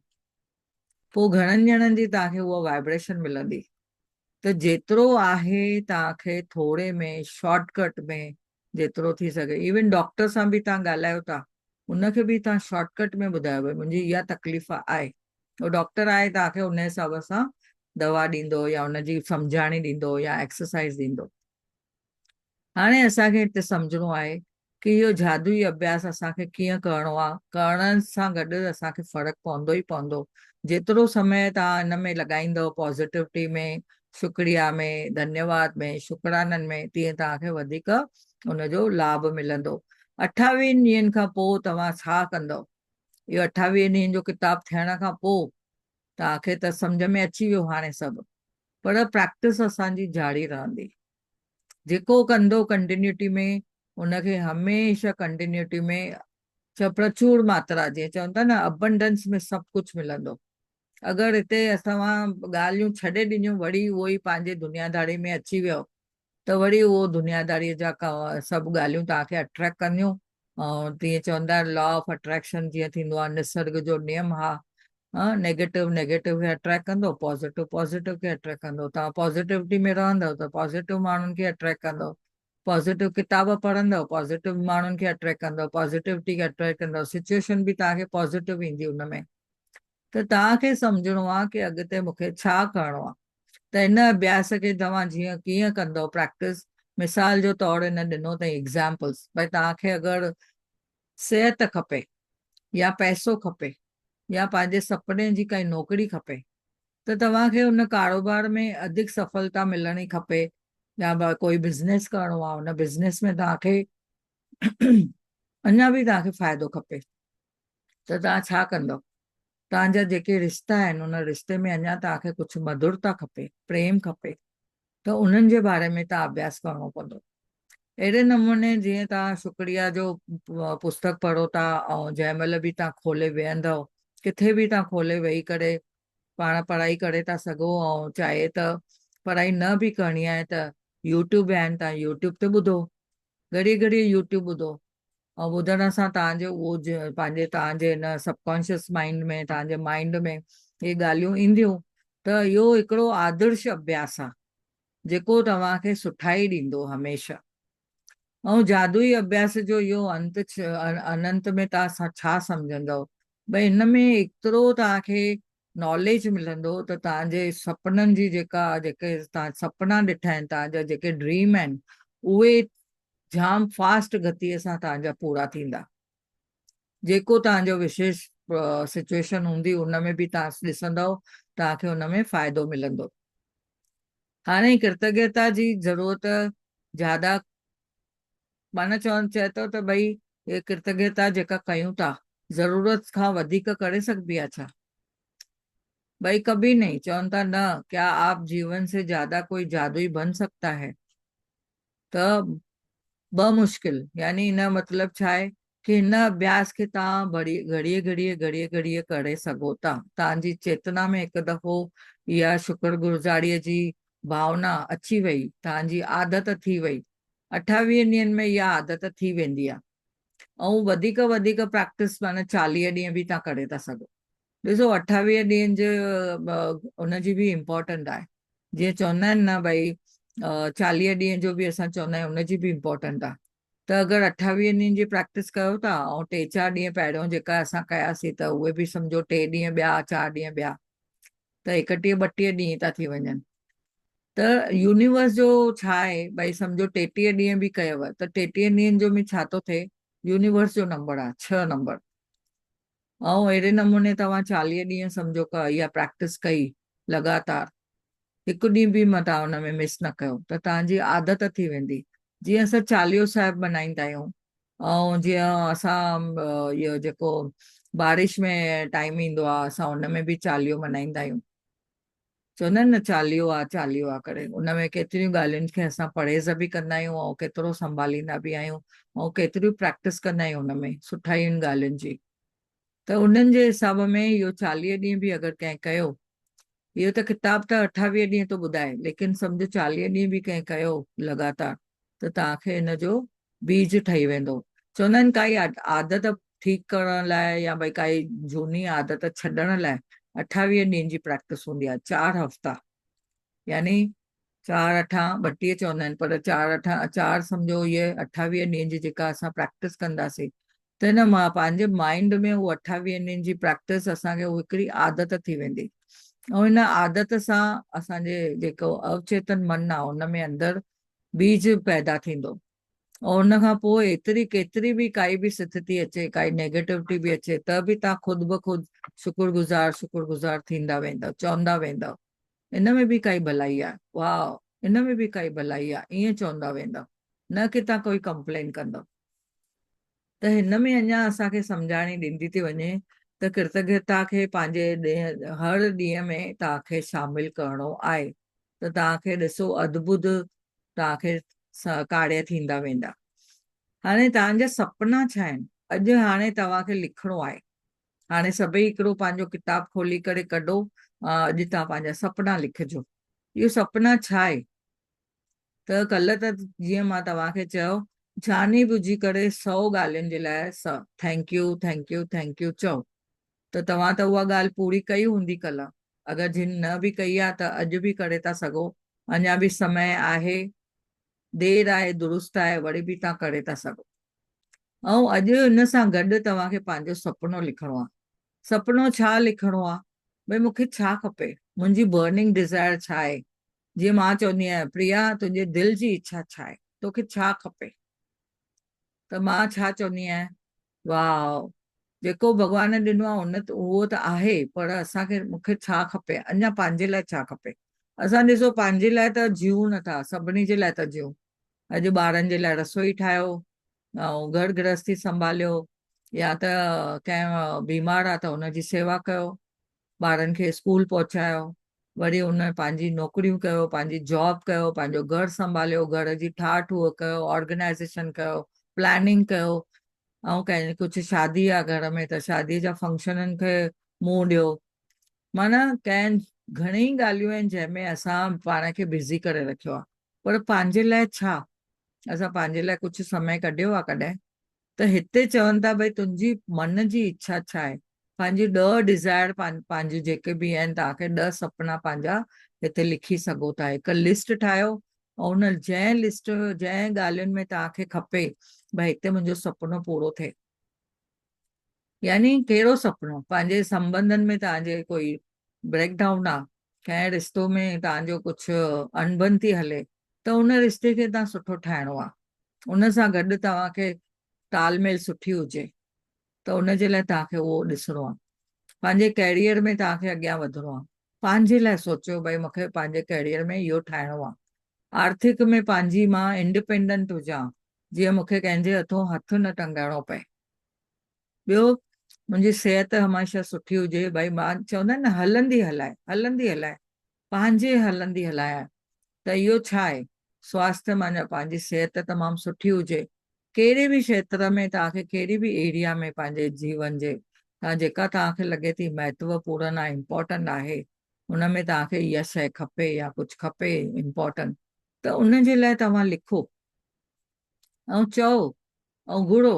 पोइ घणनि ॼणनि जी तव्हांखे उहा वाइब्रेशन मिलंदी। त जेतिरो आहे तव्हांखे थोरे में शॉर्टकट में जेतिरो थी सघे, इवन डॉक्टर सां बि तव्हां ॻाल्हायो था उनखे बि तव्हां शॉर्टकट में ॿुधायो भई मुंहिंजी इहा तकलीफ़ आहे, उहो डॉक्टर आहे तव्हांखे उन हिसाब सां दवा ॾींदो या उनजी सम्झाणी ॾींदो या एक्सरसाइज़ ॾींदो। हाणे असांखे हिते सम्झणो आहे कि इहो जादुई अभ्यास असांखे कीअं करिणो आहे, करण सां गॾु असांखे फ़र्क़ु पवंदो ई पवंदो। जेतिरो समय तव्हां हिन में लॻाईंदव पॉज़िटिविटी में, शुक्रिया में, धन्यवाद में, शुकराननि में, तीअं तव्हांखे वधीक उनजो लाभ मिलंदो। 28 ॾींहंनि खां पोइ तव्हां छा कंदव, इहो 28 ॾींहंनि जो किताब थियण खां पोइ तव्हांखे त सम्झ में अची वियो हाणे सभु, पर प्रैक्टिस असांजी जारी रहंदी। जेको कंदो कंटिन्यूटी में, उनखे हमेशह कंटिन्यूटी में प्रचुर मात्रा, जीअं चवनि था न अबंडेंस में सभु कुझु मिलंदो। अगरि हिते तव्हां ॻाल्हियूं छॾे ॾिनियूं वरी उहो ई पंहिंजे दुनियादारी में अची वियो त वरी उहो दुनियादारीअ जा सभु ॻाल्हियूं तव्हांखे अट्रैक्ट कंदियूं। ऐं तीअं चवंदा लॉ ऑफ अट्रैक्शन जीअं थींदो आहे, निसर्ग जो नियम हा, नेगेटिव नेगेटिव खे अट्रैक्ट कंदो, पॉज़िटिव पॉज़िटिव खे अट्रैक्ट कंदो। तव्हां पॉज़िटिविटी में रहंदव त पॉज़िटिव माण्हुनि खे अट्रैक्ट कंदव, पॉज़िटिव किताब पढ़ंदव पॉज़िटिव माण्हुनि खे अट्रैक्ट कंदव, पॉज़िटिविटी खे अट्रैक्ट कंदव, सिचुएशन बि तव्हांखे पॉज़िटिव ईंदी उनमें। त तव्हांखे सम्झणो आहे कि अॻिते मूंखे छा करिणो आहे। त हिन अभ्यास खे तव्हां जीअं कीअं कंदव प्रैक्टिस, मिसाल जो तौरु हिन ॾिनो अथई एग्ज़ाम्पल्स, भई तव्हांखे अगरि सिहत खपे या पैसो खपे या पंहिंजे सपने जी काई नौकिरी खपे, त तव्हांखे हुन कारोबार में अधिक सफलता मिलणी खपे, या कोई बिज़नेस करिणो आहे हुन बिज़नेस में तव्हांखे अञा बि तव्हांखे फ़ाइदो खपे, त तव्हां छा कंदव। तव्हांजा जेके रिश्ता आहिनि उन रिश्ते में अञा तव्हांखे कुझु मधुरता खपे, प्रेम खपे, त उन्हनि जे बारे में तव्हां अभ्यास करिणो पवंदो। अहिड़े नमूने जीअं तव्हां शुक्रिया जो पुस्तक पढ़ो था ऐं जंहिं महिल बि तव्हां खोले वेहंदव, किथे बि तव्हां खोले वेही करे पाण पढ़ाई करे था सघो, ऐं चाहे त पढ़ाई न बि करणी आहे त यूट्यूब आहिनि, तव्हां यूट्यूब ते ॿुधो, घड़ी घड़ी यूट्यूब ॿुधो, ऐं ॿुधण सां तव्हांजो उहो पंहिंजे तव्हांजे हिन सबकॉन्शियस माइंड में, तव्हांजे माइंड में इहे ॻाल्हियूं ईंदियूं। त इहो हिकिड़ो आदर्श अभ्यास आहे जेको तव्हांखे सुठाई ॾींदो हमेशह। ऐं जादुई अभ्यास जो इहो अनंत में तव्हां छा सम्झंदव, भई हिन में एतिरो तव्हांखे नॉलेज मिलंदो त तव्हांजे सपननि जी जेके तव्हां सपना ॾिठा आहिनि, तव्हांजा जेके ड्रीम आहिनि, उहे जाम फास्ट गतीअ सां तव्हांजा पूरा थींदा। जेको तव्हांजो विशेष सिचुएशन हूंदी उन में बि तव्हां ॾिसंदव तव्हांखे उन में फ़ाइदो मिलंदो। हाणे कृतज्ञता जी ज़रूरत ज्यादा माना चए थो त भई हे कृतज्ञता जेका कयूं था ज़रूरत खां वधीक करे सघबी आहे छा? भाई कभी नहीं। चवनि था न, क्या आप जीवन से ज्यादा कोई जादुई बन सकता है? त मुश्किल यानी हिन मतलब छा आहे कि हिन अभ्यास खे तव्हां बड़ी घड़ीअ घड़ीअ घड़ीअ घड़ीअ करे सघो था। तव्हांजी चेतना में हिकु दफ़ो इहा शुक्रगुज़ारीअ जी भावना अची वई, तव्हांजी आदत थी वई, 28 ॾींहंनि में इहा आदत थी वेंदी आहे। ऐं वधीक वधीक प्रैक्टिस माना 40 ॾींहं बि तव्हां करे था सघो। ॾिसो 28 ॾींहंनि जे उनजी बि इम्पोर्टेंट आहे। जीअं चवंदा आहिनि न भई 40 ॾींहं जो बि असां चवंदा आहियूं उनजी बि इम्पोर्टेंट आहे। त अगरि 28 ॾींहंनि जी प्रैक्टिस कयो था ऐं 3-4 ॾींहं पहिरियों जेका असां कयासीं त उहे बि सम्झो 3 ॾींहं ॿिया 4 ॾींहं ॿिया, त 31-32 ॾींहं था थी वञनि। त यूनिवर्स जो छा आहे भई सम्झो 33 ॾींहं बि कयव त 33 ॾींहंनि जो बि छा थो थिए, यूनिवर्स जो नंबर आहे 6 नंबर। ऐं अहिड़े नमूने तव्हां 40 ॾींहं सम्झो इहा प्रैक्टिस कई लगातार, हिकु ॾींहुं बि तव्हां हुन में मिस न कयो त तव्हांजी आदत थी वेंदी। जीअं असां चालीहो साहिबु मल्हाईंदा आहियूं ऐं जीअं असां इहो जेको बारिश में टाइम ईंदो आहे असां हुन में बि चालीहो मल्हाईंदा आहियूं। चवंदा आहिनि न चालीहो आहे करे, उन में केतिरियूं ॻाल्हियुनि खे असां परहेज़ बि कंदा आहियूं ऐं केतिरो संभालींदा बि आहियूं ऐं केतिरियूं प्रैक्टिस कंदा आहियूं हुन में सुठाइयुनि ॻाल्हियुनि जी। त उन्हनि जे हिसाब में इहो 40 ॾींहं बि अगरि कंहिं कयो, इहो त किताब त 28 ॾींहं थो ॿुधाए, लेकिन सम्झो 40 ॾींहं बि कंहिं कयो लगातार त तव्हांखे हिन जो बीज ठही वेंदो। चवंदा आहिनि काई आदत ठीकु करण लाइ या भई काई झूनी आदत छॾण लाइ 28 ॾींहंनि जी प्रैक्टिस हूंदी आहे, 4 हफ़्ता। यानी 4×8 = 32 चवंदा आहिनि, पर 4×8 सम्झो इहे 28 ॾींहंनि जी जेका असां प्रैक्टिस कंदासीं त हिन मां पंहिंजे माइंड में उहा 28 ॾींहंनि जी प्रैक्टिस असांखे उहा हिकिड़ी आदत थी वेंदी ऐं हिन आदत सां असांजे जेको अवचेतन मन आहे हुन में अंदरि बीज पैदा थींदो। ऐं हुन खां पोइ एतिरी केतिरी बि काई बि स्थिति अचे, काई नेगेटिविटी बि अचे त बि तव्हां ख़ुदि ब ख़ुदि शुक्रगुज़ार थींदा वेंदव, चवंदा वेंदव इन में बि काई भलाई आहे, वाह इन में बि काई भलाई आहे, ईअं चवंदा वेंदव, न कि तव्हां कोई कंप्लेन कंदव। त हिन में अञा असांखे सम्झाणी ॾींदी थी वञे त कृतज्ञता खे पंहिंजे हर ॾींहं में तव्हांखे शामिल करणो आहे त तव्हांखे ॾिसो अद्भुत तव्हांखे कार्य थींदा वेंदा। हाणे तव्हांजा सपना छा आहिनि? अॼु हाणे तव्हांखे लिखणो आहे। हाणे सभई हिकिड़ो पंहिंजो किताब खोली करे कढो, अॼु तव्हां पंहिंजा सपना लिखिजो। इहो सपना छा आहे? त कल्ह त जीअं मां तव्हांखे चयो, जानी बुझी करे 100 ॻाल्हियुनि जे लाइ thank U thank U thank U चओ। त तव्हां त उहा ॻाल्हि पूरी कई हूंदी कल्ह। अगरि जिन न बि कई आहे त अॼु बि करे था सघो, अञा बि समय आहे, देरि आहे दुरुस्त आहे, वरी बि तव्हां करे था सघो। ऐं अॼु हिन सां गॾु तव्हांखे पंहिंजो सुपिनो लिखणो आहे। सुपिनो छा लिखणो आहे? भई मूंखे छा खपे, मुंहिंजी बर्निंग डिज़ायर छा आहे? जीअं मां चवंदी आहियां, प्रिया तुंहिंजे दिलि जी इच्छा छा आहे, तोखे छा खपे? त मां छा चवंदी आहियां, वाह जेको भॻवान ॾिनो आहे उहो त आहे, पर असांखे मूंखे छा खपे, अञा पंहिंजे लाइ छा खपे? असां ॾिसो पंहिंजे लाइ त जियूं नथा, सभिनी जे लाइ था जियूं। अॼु ॿारनि जे लाइ रसोई ठाहियो ऐं घर गृहस्थी संभालियो, या त कंहिं बीमार आहे त हुनजी सेवा कयो, ॿारनि खे स्कूल पहुचायो, वरी हुन पंहिंजी नौकरियूं कयो, पंहिंजी जॉब कयो, पंहिंजो घर संभालियो, घर जी ठाह ठूह कयो, ऑर्गेनाइज़ेशन कयो, प्लानिंग कयो। ऐं कंहिं कुझु शादी आहे घर में त शादीअ जा फंक्शननि खे मुंहुं ॾियो। माना कंहिं घणेई ॻाल्हियूं आहिनि जंहिंमें असां पाण खे बिज़ी करे रखियो आहे, पर पंहिंजे लाइ छा? असां पंहिंजे लाइ कुझु समय कढियो आहे कॾहिं? त हिते चवनि था भई तुंहिंजी मन जी इच्छा छा आहे? पंहिंजी 10 डिज़ायर पंहिंजी जेके बि आहिनि, तव्हांखे 10 सपना पंहिंजा हिते लिखी सघो था। हिकु लिस्ट ठाहियो ऐं हुन जंहिं लिस्ट जंहिं ॻाल्हियुनि में तव्हांखे खपे भई हिते मुंहिंजो सुपिनो पूरो थिए, यानी कहिड़ो सुपिनो? पंहिंजे संबंधनि में तव्हांजे कोई ब्रेकडाउन आहे, कंहिं रिश्तो में तव्हांजो कुझु अनबन थी हले, त उन रिश्ते खे तव्हां सुठो ठाहिणो आहे। उन सां गॾु तव्हांखे तालमेल सुठी हुजे, त उनजे लाइ तव्हांखे उहो ॾिसणो आहे। पंहिंजे कैरियर में तव्हांखे अॻियां वधिणो आहे, पंहिंजे लाइ सोचियो भई मूंखे पंहिंजे कैरियर में इहो ठाहिणो आहे। आर्थिक में पंहिंजी मां इंडिपेंडेंट हुजां, जीअं मूंखे कंहिंजे हथों हथु न टंगाइणो पए। ॿियो, मुंहिंजी सिहत हमेशह सुठी हुजे, भई मां चवंदा आहिनि न हलंदी हलाए, हलंदी हलाए, पंहिंजे हलंदी हलाए, त इहो छा आहे, स्वास्थ्य माना पंहिंजी सिहत तमामु सुठी हुजे। कहिड़े बि क्षेत्र में तव्हांखे कहिड़ी बि एरिया में पंहिंजे जीवन जे जेका तव्हांखे लॻे थी महत्वपूर्ण आहे, इम्पोर्टेंट आहे, हुन में तव्हांखे इहा शइ खपे या कुझु खपे इम्पोर्टेंट, त उनजे लाइ तव्हां लिखो ऐं चओ ऐं घुरो।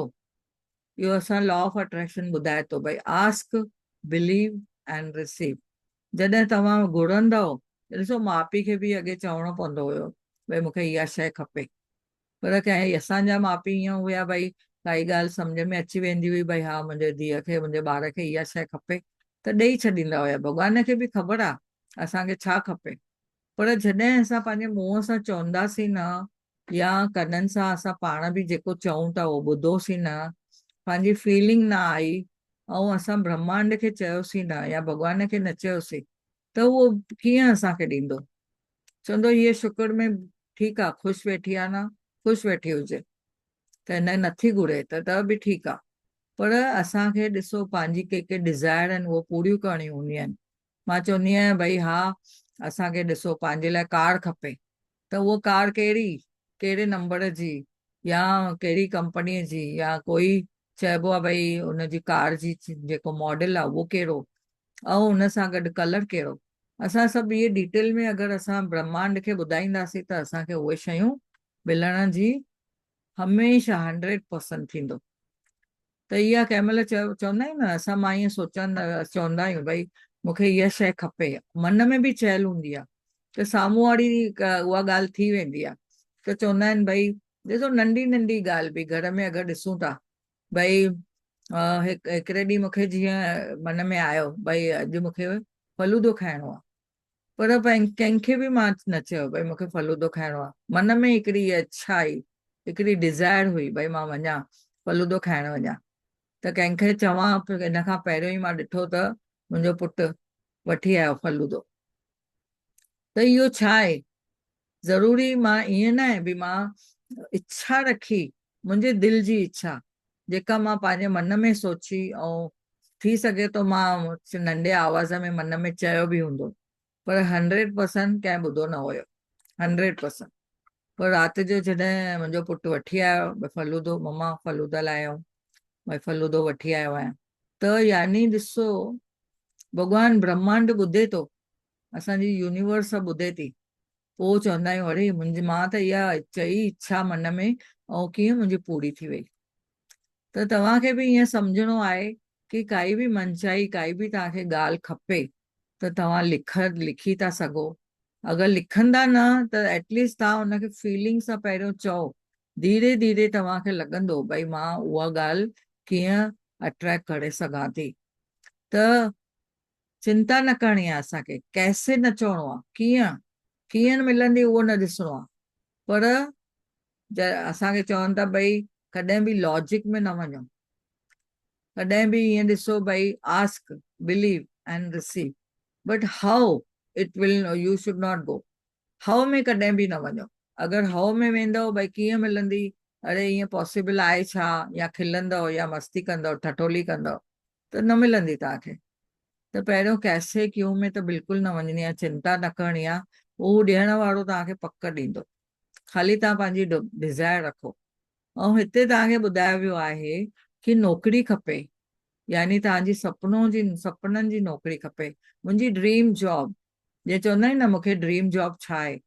इहो असां लॉ ऑफ अट्रैक्शन ॿुधाए थो, भई आस्क, बिलीव एंड रिसीव। जॾहिं तव्हां घुरंदव, ॾिसो माउ पीउ खे बि अॻे चवणो पवंदो हुयो भई मूंखे इहा शइ खपे, पर कंहिं असांजा माउ पीउ ईअं हुया भई काई ॻाल्हि सम्झ में अची वेंदी हुई भई हा मुंहिंजे धीअ खे मुंहिंजे ॿार खे इहा शइ खपे, त ॾेई छॾींदा हुया। भॻवान खे बि ख़बर आहे असांखे छा खपे, पर जॾहिं असां पंहिंजे मुंहं सां चवंदासीं न, या कननि सां असां पाण बि जेको चऊं था उहो ॿुधोसीं न, पंहिंजी फीलिंग न आई, ऐं असां ब्रह्मांड खे चयोसीं न या भॻवान खे न चयोसीं, त उहो कीअं असांखे ॾींदो? चवंदो हीअ शुक्र में ठीकु आहे, ख़ुशि वेठी आहे न, ख़ुशि वेठी हुजे, त हिन नथी घुरे त बि ठीकु आहे। पर असांखे ॾिसो पंहिंजी के के डिज़ायर आहिनि उहो पूरियूं करणियूं हूंदियूं आहिनि। मां चवंदी आहियां भई हा असांखे ॾिसो पंहिंजे लाइ कार खपे, त उहो कार कहिड़ी, कहिड़े नंबर जी, या कहिड़ी कंपनीअ जी, या कोई चइबो आहे भई हुनजी कार जी जेको मॉडल आहे उहो कहिड़ो, ऐं हुन सां गॾु कलर कहिड़ो। असां सभु इहे डिटेल में अगरि असां ब्रह्मांड खे ॿुधाईंदासीं त असांखे उहे शयूं मिलण जी हमेशह 100% थींदो। त इहा कंहिं महिल चवंदा आहियूं न, असां मां ईअं चवंदा आहियूं भई मूंखे इहा शइ खपे, मन में बि चयल हूंदी आहे, त साम्हूं वारी उहा ॻाल्हि थी वेंदी आहे। त चवंदा आहिनि भई ॾिसो नंढी नंढी ॻाल्हि बि घर में अगरि ॾिसूं था, भई हिकिड़े ॾींहुं मूंखे जीअं मन में आयो भई अॼु मूंखे फलूदो खाइणो आहे, पर कंहिंखे बि मां न चयो भई मूंखे फलूदो खाइणो आहे, मन में हिकिड़ी इच्छा आई, हिकिड़ी डिज़ायर हुई भई मां वञा फलूदो खाइण वञा, त कंहिंखे चवां हिन खां पहिरियों ई मां ॾिठो त मुंहिंजो पुटु वठी आयो फलूदो। त इहो छा आहे, ज़रूरी मां ईअं न आहे भई मां इच्छा रखी, मुंहिंजे दिलि जी इच्छा जेका मां पंहिंजे मन में सोची, ऐं थी सघे थो मां नंढे आवाज़ में मन में चयो बि हूंदो, पर 100% कंहिं ॿुधो न हुयो, 100%। पर राति जो जॾहिं मुंहिंजो पुटु वठी आयो भई फलूदो, मम्मा फलूदा लाइ आयो, भई फलूदो वठी आयो आहियां, त यानी ॾिसो भॻवानु ब्रह्मांड ॿुधे थो, असांजी यूनिवर्स ॿुधे थी। पोइ चवंदा आहियूं अरे मुंहिंजी मां त इहा चई इच्छा मन में, ऐं कीअं मुंहिंजी पूरी थी वई। त तव्हांखे बि ईअं सम्झणो आहे कि काई बि मनचाही, काई बि तव्हांखे ॻाल्हि खपे त तव्हां लिखी था सघो। अगरि लिखंदा न त एटलीस्ट तव्हां हुनखे फीलिंग सां पहिरियों चओ, धीरे धीरे तव्हांखे लॻंदो भई मां उहा ॻाल्हि कीअं अट्रैक्ट करे सघां थी। त चिंता न करणी आहे असांखे, कैसे न चवणो आहे, कीअं कीअं मिलंदी उहो न ॾिसणो आहे, पर असांखे चवनि था भई कॾहिं बि लॉजिक में न वञो, कॾहिं बि ईअं ॾिसो भई ask, believe and receive, but how it will, U should not go how में कॾहिं बि न वञो। अगरि हाउ में वेंदव भई कीअं मिलंदी, अरे ईअं पॉसिबल आहे छा, या खिलंदव या मस्ती कंदव ठठोली कंदव, त न मिलंदी तव्हांखे। त पहिरियों कैसे क्यों में त बिल्कुलु न वञणी आहे, चिंता न करणी आहे, उहो ॾियण वारो तव्हांखे पक ॾींदो, ख़ाली तव्हां पंहिंजी डिज़ायर रखो। ऐं हिते तव्हांखे ॿुधायो वियो आहे कि नौकिरी खपे, यानी तव्हांजी सपननि जी नौकिरी खपे, मुंहिंजी ड्रीम जॉब। जीअं चवंदा आहिनि न मूंखे ड्रीम जॉब छा आहे,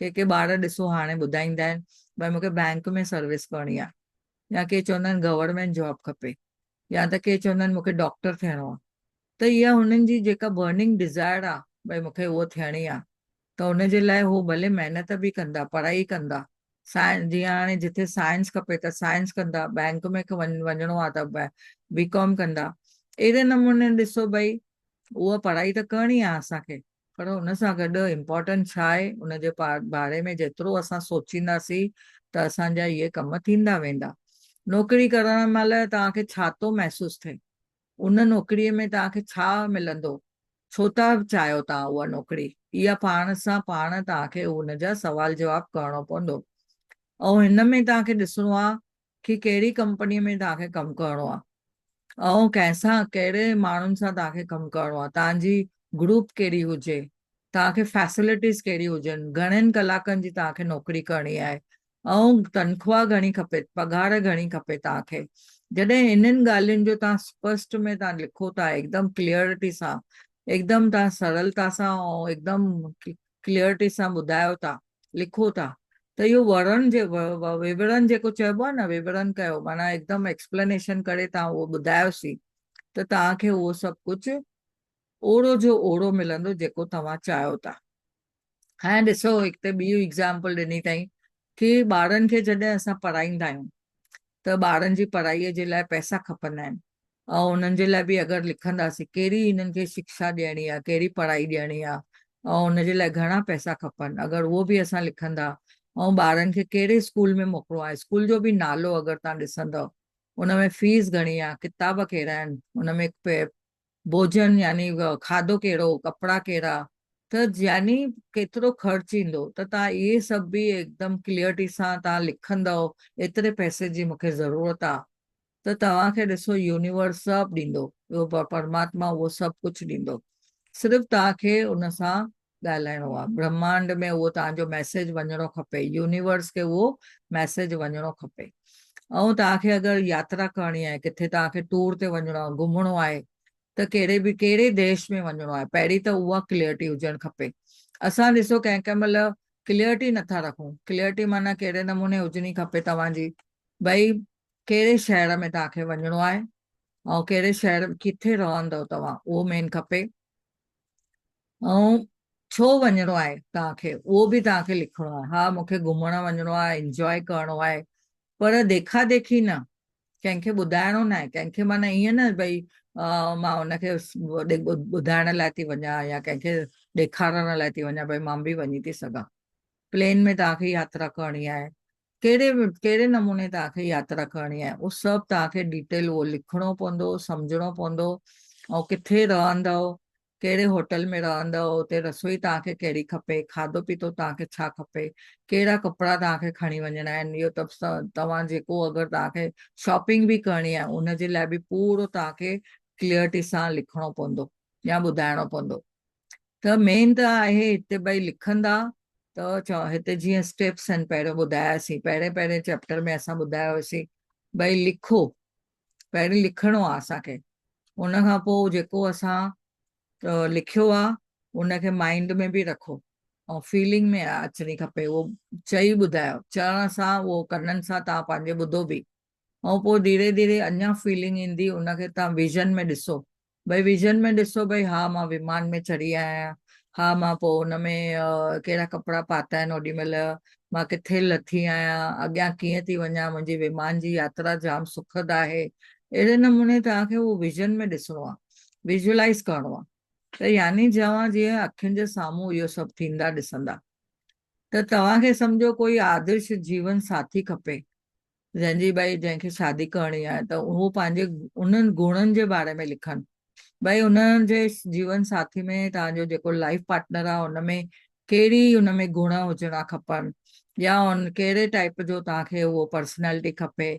के ॿार ॾिसो हाणे ॿुधाईंदा आहिनि भई मूंखे बैंक में सर्विस करणी आहे, या के चवंदा आहिनि गवर्नमेंट जॉब खपे, या त के चवंदा आहिनि मूंखे डॉक्टर थियणो आहे। त इहा हुननि जी जेका बर्निंग डिज़ायर आहे भई मूंखे उहो थियणी आहे, त हुनजे लाइ हू भले महिनत बि कंदा, पढ़ाई कंदा, जीअं हाणे जिथे साइंस खपे त साइंस कंदा, बैंक में वञिणो आहे त बीकॉम कंदा। अहिड़े नमूने ॾिसो भई उहा पढ़ाई त करणी आहे असांखे, पर हुन सां गॾु इम्पोर्टेंट छा आहे उनजे बारे में जेतिरो असां सोचींदासीं त असांजा इहे कम थींदा वेंदा। नौकिरी करण महिल तव्हांखे छा थो महसूस थिए, उन नौकिरीअ में तव्हांखे छा मिलंदो, छो था चाहियो तव्हां उहा नौकिरी, इहा पाण सां पाण तव्हांखे उनजा सवाल जवाब करणो पवंदो। ऐं हिन में तव्हांखे ॾिसणो आहे कि कहिड़ी कंपनीअ में तव्हांखे कमु करणो आहे, ऐं कंहिंसां कहिड़े माण्हुनि सां तव्हांखे कमु करणो आहे, तव्हांजी ग्रुप कहिड़ी हुजे, तव्हांखे फैसिलिटीज़ कहिड़ी हुजनि, घणनि कलाकनि जी तव्हांखे नौकिरी करणी आहे, ऐं तनख़्वाह घणी खपे, पघार घणी खपे तव्हांखे। जॾहिं इन्हनि ॻाल्हियुनि जो तव्हां स्पष्ट में तव्हां लिखो था, एकदमि क्लियरिटी सां, एकदमि तव्हां सरलता सां ऐं एकदमि क्लियरिटी सां ॿुधायो था, लिखो था, त इहो विवरण जेको चइबो आहे न, विवरण कयो, माना एकदमि एक्सप्लेनेशन करे तव्हां उहो ॿुधायोसीं, त तव्हांखे उहो सभु कुझु ओड़ो जो ओड़ो मिलंदो जेको तव्हां चाहियो था। हाणे ॾिसो, हिकु ॿी एग्ज़ाम्पल ॾिनी अथई कि ॿारनि खे जॾहिं असां पढ़ाईंदा आहियूं त ॿारनि जी पढ़ाईअ जे लाइ पैसा खपंदा आहिनि, ऐं उन्हनि जे लाइ बि अगरि लिखंदासीं कहिड़ी हिननि खे शिक्षा ॾियणी आहे, कहिड़ी पढ़ाई ॾियणी आहे, ऐं उनजे लाइ घणा पैसा खपनि, अगरि उहो बि असां लिखंदा, ऐं ॿारनि खे कहिड़े स्कूल में मोकिलिणो आहे, स्कूल जो बि नालो अगरि तव्हां ॾिसंदव, उन में फीस घणी आहे, किताब कहिड़ा आहिनि, उन में भोजन यानी खाधो कहिड़ो, कपिड़ा कहिड़ा, त यानी केतिरो ख़र्चु ईंदो, त तव्हां इहे सभु बि एकदमि क्लियरिटी सां तव्हां लिखंदव, एतिरे पैसे जी मूंखे ज़रूरत आहे, त तव्हांखे ॾिसो यूनिवर्स सभु ॾींदो, ॿियो परमात्मा उहो सभु कुझु ॾींदो, सिर्फ़ु तव्हांखे उन सां ॻाल्हाइणो आहे, ब्रह्मांड में उहो तव्हांजो मैसेज वञिणो खपे, यूनिवर्स खे उहो मैसेज वञिणो खपे। ऐं तव्हांखे अगरि यात्रा करणी आहे, किथे तव्हांखे टूर ते वञिणो आहे, घुमणो आहे, त कहिड़े देश में वञिणो आहे, पहिरीं त उहा क्लियरिटी हुजणु खपे। असां ॾिसो कंहिं कंहिं महिल क्लियरिटी नथा रखूं, क्लियरिटी माना कहिड़े नमूने हुजणी खपे तव्हांजी, भई कहिड़े शहर में तव्हांखे वञिणो आहे, ऐं कहिड़े शहर किथे रहंदव तव्हां, उहो मेन खपे, ऐं छो वञिणो आहे तव्हांखे उहो बि तव्हांखे लिखिणो आहे। हा, मूंखे घुमण वञिणो आहे, इंजॉय करिणो आहे, पर देखा देखी न, कंहिंखे ॿुधाइणो न आहे, कंहिंखे माना ईअं न भई मां हुनखे ॿुधाइण लाइ थी वञा, या कंहिंखे ॾेखारण लाइ थी वञा भई मां बि वञी थी सघां। प्लेन में तव्हांखे यात्रा करणी आहे, कहिड़े कहिड़े नमूने तव्हांखे यात्रा करणी आहे, उहो सभु तव्हांखे डिटेल उहो लिखिणो पवंदो, सम्झणो पवंदो, ऐं किथे रहंदव, कहिड़े होटल में रहंदव, उते रसोई तव्हांखे कहिड़ी खपे, खाधो पीतो तव्हांखे छा खपे, कहिड़ा कपिड़ा तव्हांखे खणी वञणा आहिनि, इहो तव्हां जेको अगरि तव्हांखे शॉपिंग बि करणी आहे, उनजे लाइ बि पूरो तव्हांखे क्लियरिटी सां लिखिणो पवंदो या ॿुधाइणो पवंदो। त मेन त आहे हिते भई लिखंदा, त चओ हिते जीअं स्टेप्स आहिनि, पहिरियों ॿुधायासीं, पहिरें पहिरें चैप्टर में असां ॿुधायोसीं भई लिखो, पहिरीं लिखिणो आहे असांखे, उन खां पोइ जेको असां लिखियो आहे उनखे माइंड में बि रखो, ऐं फीलिंग में अचणी खपे, उहो चई ॿुधायो, चवण सां उहो कननि सां तव्हां पंहिंजे ॿुधो बि, ऐं पोइ धीरे धीरे अञा फीलिंग ईंदी, उनखे तव्हां विजन में ॾिसो, भई विजन में ॾिसो भई हा मां विमान में चढ़ी आहियां, हा मां पोइ हुन में कहिड़ा कपिड़ा पाता आहिनि ओॾी महिल, मां किथे लथी आहियां, अॻियां कीअं थी वञा, मुंहिंजी विमान जी यात्रा जाम सुखद आहे, अहिड़े नमूने तव्हांखे उहो विजन में ॾिसणो आहे, विजुअलाइज़ करिणो आहे। त यानी तव्हां जीअं अखियुनि जे साम्हूं इहो सभु थींदा ॾिसंदा, त तव्हांखे सम्झो कोई आदर्श जीवन साथी खपे, जंहिंजी भई जंहिंखे शादी करणी आहे, त उहो पंहिंजे उन्हनि गुणनि जे बारे में लिखनि, भई हुननि जे जीवन साथी में तव्हांजो जेको लाइफ पार्टनर आहे हुनमें कहिड़ी हुनमें गुण हुजणा खपनि, या कहिड़े टाइप जो तव्हांखे उहो पर्सनैलिटी खपे,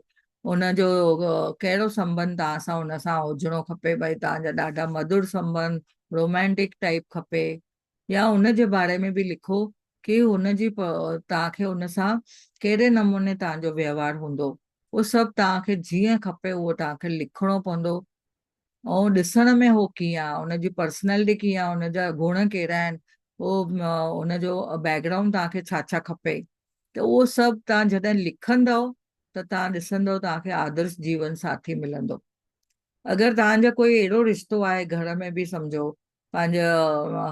हुनजो कहिड़ो संबंध तव्हां सां हुन सां हुजिणो खपे, भई तव्हांजा ॾाढा मधुर संबंध, रोमांटिक टाइप खपे, या हुनजे बारे में बि लिखो कि हुनजी तव्हांखे हुन सां कहिड़े नमूने तव्हांजो व्यवहार हूंदो, उहो सभु तव्हांखे जीअं खपे उहो तव्हांखे लिखिणो पवंदो, ऐं ॾिसण में हो कीअं आहे, हुनजी पर्सनैलिटी कीअं आहे, हुनजा गुण कहिड़ा आहिनि, उहो हुनजो बैकग्राउंड तव्हांखे छा छा खपे, त उहो सभु तव्हां जॾहिं लिखंदव त तव्हां ॾिसंदव तव्हांखे आदर्श जीवन साथी मिलंदो। अगरि तव्हांजा कोई अहिड़ो रिश्तो आहे घर में बि, सम्झो पंहिंजे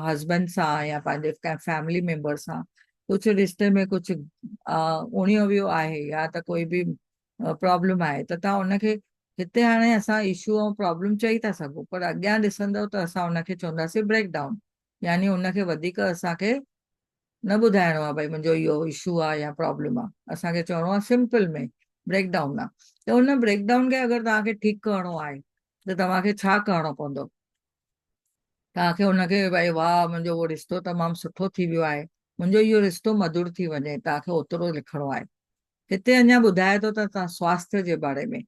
हस्बैंड सां या पंहिंजे कंहिं फैमिली मेंबर सां कुझु रिश्ते में कुझु उणियो वियो आहे, या त कोई बि प्रॉब्लम आहे, त तव्हां हुनखे, हिते हाणे असां इशू ऐं प्रॉब्लम चई था सघूं, पर अॻियां ॾिसंदव त असां हुनखे चवंदासीं ब्रेक डाउन, यानी हुनखे वधीक असांखे न ॿुधाइणो आहे भई मुंहिंजो इहो इशू आहे या प्रॉब्लम आहे, असांखे चवणो आहे सिंपल में ब्रेक डाउन आहे। त उन ब्रेकडाउन खे अगरि तव्हांखे ठीकु करिणो आहे त तव्हांखे छा करिणो पवंदो? तव्हांखे हुनखे भई वाह मुंहिंजो उहो रिश्तो तमामु सुठो थी वियो आहे, मुंहिंजो इहो रिश्तो मधुर थी वञे, तव्हांखे ओतिरो लिखिणो आहे। हिते अञा ॿुधाए थो त तव्हां स्वास्थ्य जे बारे में,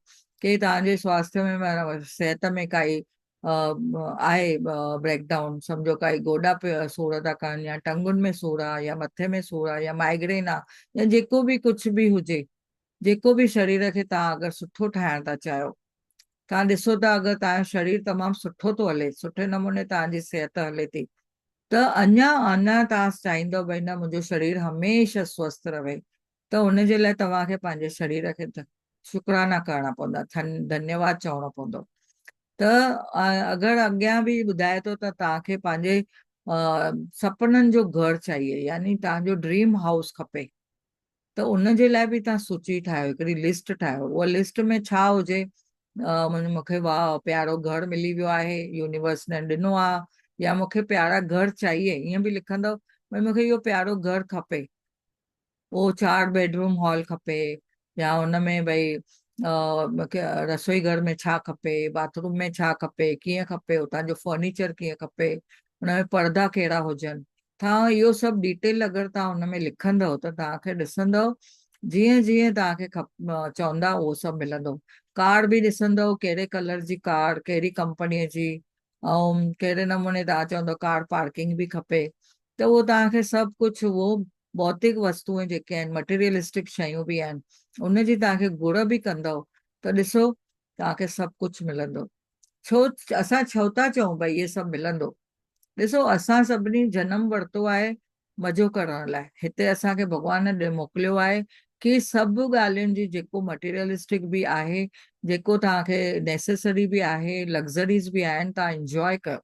की तव्हांजे स्वास्थ्य में सिहत में काई आहे ब्रेकडाउन, सम्झो काई गोॾा सूर था कनि, या टंगुनि में सूर आहे, या मथे में सूर आहे, या माइग्रेन आहे, या जेको बि कुझु बि हुजे, जेको बि शरीर खे तव्हां अगरि सुठो ठाहिण था चाहियो, तव्हां ॾिसो था अगरि तव्हांजो शरीर तमामु सुठो थो हले, सुठे नमूने तव्हांजी सिहत हले थी, त अञा अञा तव्हां चाहींदव भई न मुंहिंजो शरीर हमेशह स्वस्थ रहे, त हुनजे लाइ तव्हांखे पंहिंजे शरीर खे शुकराना करणा पवंदा, धन्यवाद चवणो पवंदो। त अगरि अॻियां बि ॿुधाए थो त तव्हांखे पंहिंजे सपननि जो घर चाहिए, यानी तव्हांजो ड्रीम हाउस खपे, त उनजे लाइ बि तव्हां सूची ठाहियो, हिकिड़ी लिस्ट ठाहियो। उहा लिस्ट में छा हुजे, मूंखे वाह प्यारो घर मिली वियो आहे, यूनिवर्स ने ॾिनो आहे, या मूंखे प्यारा घर चाहिए, ईअं बि लिखंदव भई मूंखे इहो प्यारो घर खपे, उहो 4 बेडरूम हॉल खपे, या हुनमें भई मूंखे रसोई घर में छा खपे, बाथरूम में छा खपे, कीअं खपे, उतां जो फर्नीचर कीअं खपे, हुनमें पर्दा कहिड़ा हुजनि, तव्हां इहो सभु डिटेल अगरि तव्हां हुनमें लिखंदव त तव्हांखे ॾिसंदव जीअं जीअं तव्हांखे चवंदा उहो सभु मिलंदो। कार बि ॾिसंदव कहिड़े कलर जी कार, कहिड़ी कंपनीअ जी, ऐं कहिड़े नमूने तव्हां चवंदव कार पार्किंग बि खपे, त उहो तव्हांखे सभु कुझु उहो भौतिक वस्तुएं जेके आहिनि, मटीरियलिस्टिक शयूं बि आहिनि, उनजी तव्हांखे घुर बि कंदव त ॾिसो तव्हांखे सभु कुझु मिलंदो। छो असां छो था चऊं भई इहे सभु मिलंदो? ॾिसो असां सभिनी जनम वरितो आहे मज़ो करण लाइ, हिते असांखे भॻवान मोकिलियो आहे कि सभु ॻाल्हियुनि जी जेको मटीरियलिस्टिक बि आहे, जेको तव्हांखे नेसेसरी बि आहे, लग्ज़रीज़ बि आहिनि, तव्हां इंजॉय कयो।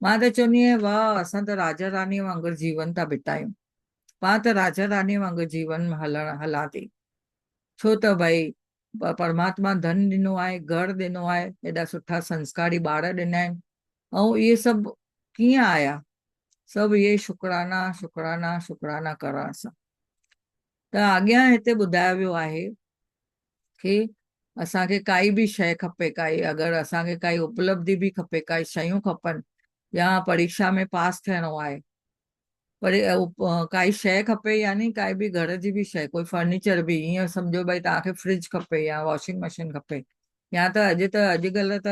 मां त चवंदी आहियां वाह असां त राजा रानीअ वांगुरु जीवन था बितायूं, मां त राजा रानीअ वांगुरु जीवन हलां थी। छो त भई परमात्मा धन ॾिनो आहे, घर ॾिनो आहे, हेॾा सुठा संस्कारी ॿार ॾिना आहिनि, ऐं इहे सभु कीअं आया? सभु इहे शुकराना शुकराना शुकराना करण सां। त अॻियां हिते ॿुधायो वियो आहे कि असांखे काई बि शइ खपे, काई अगरि असांखे काई उपलब्धि बि खपे, काई शयूं खपनि, या परीक्षा में पास थियणो आहे, पर काई शइ खपे, यानी काई बि घर जी बि शइ, कोई फर्नीचर बि, ईअं सम्झो भई तव्हांखे फ्रिज खपे या वॉशिंग मशीन खपे, या त अॼुकल्ह त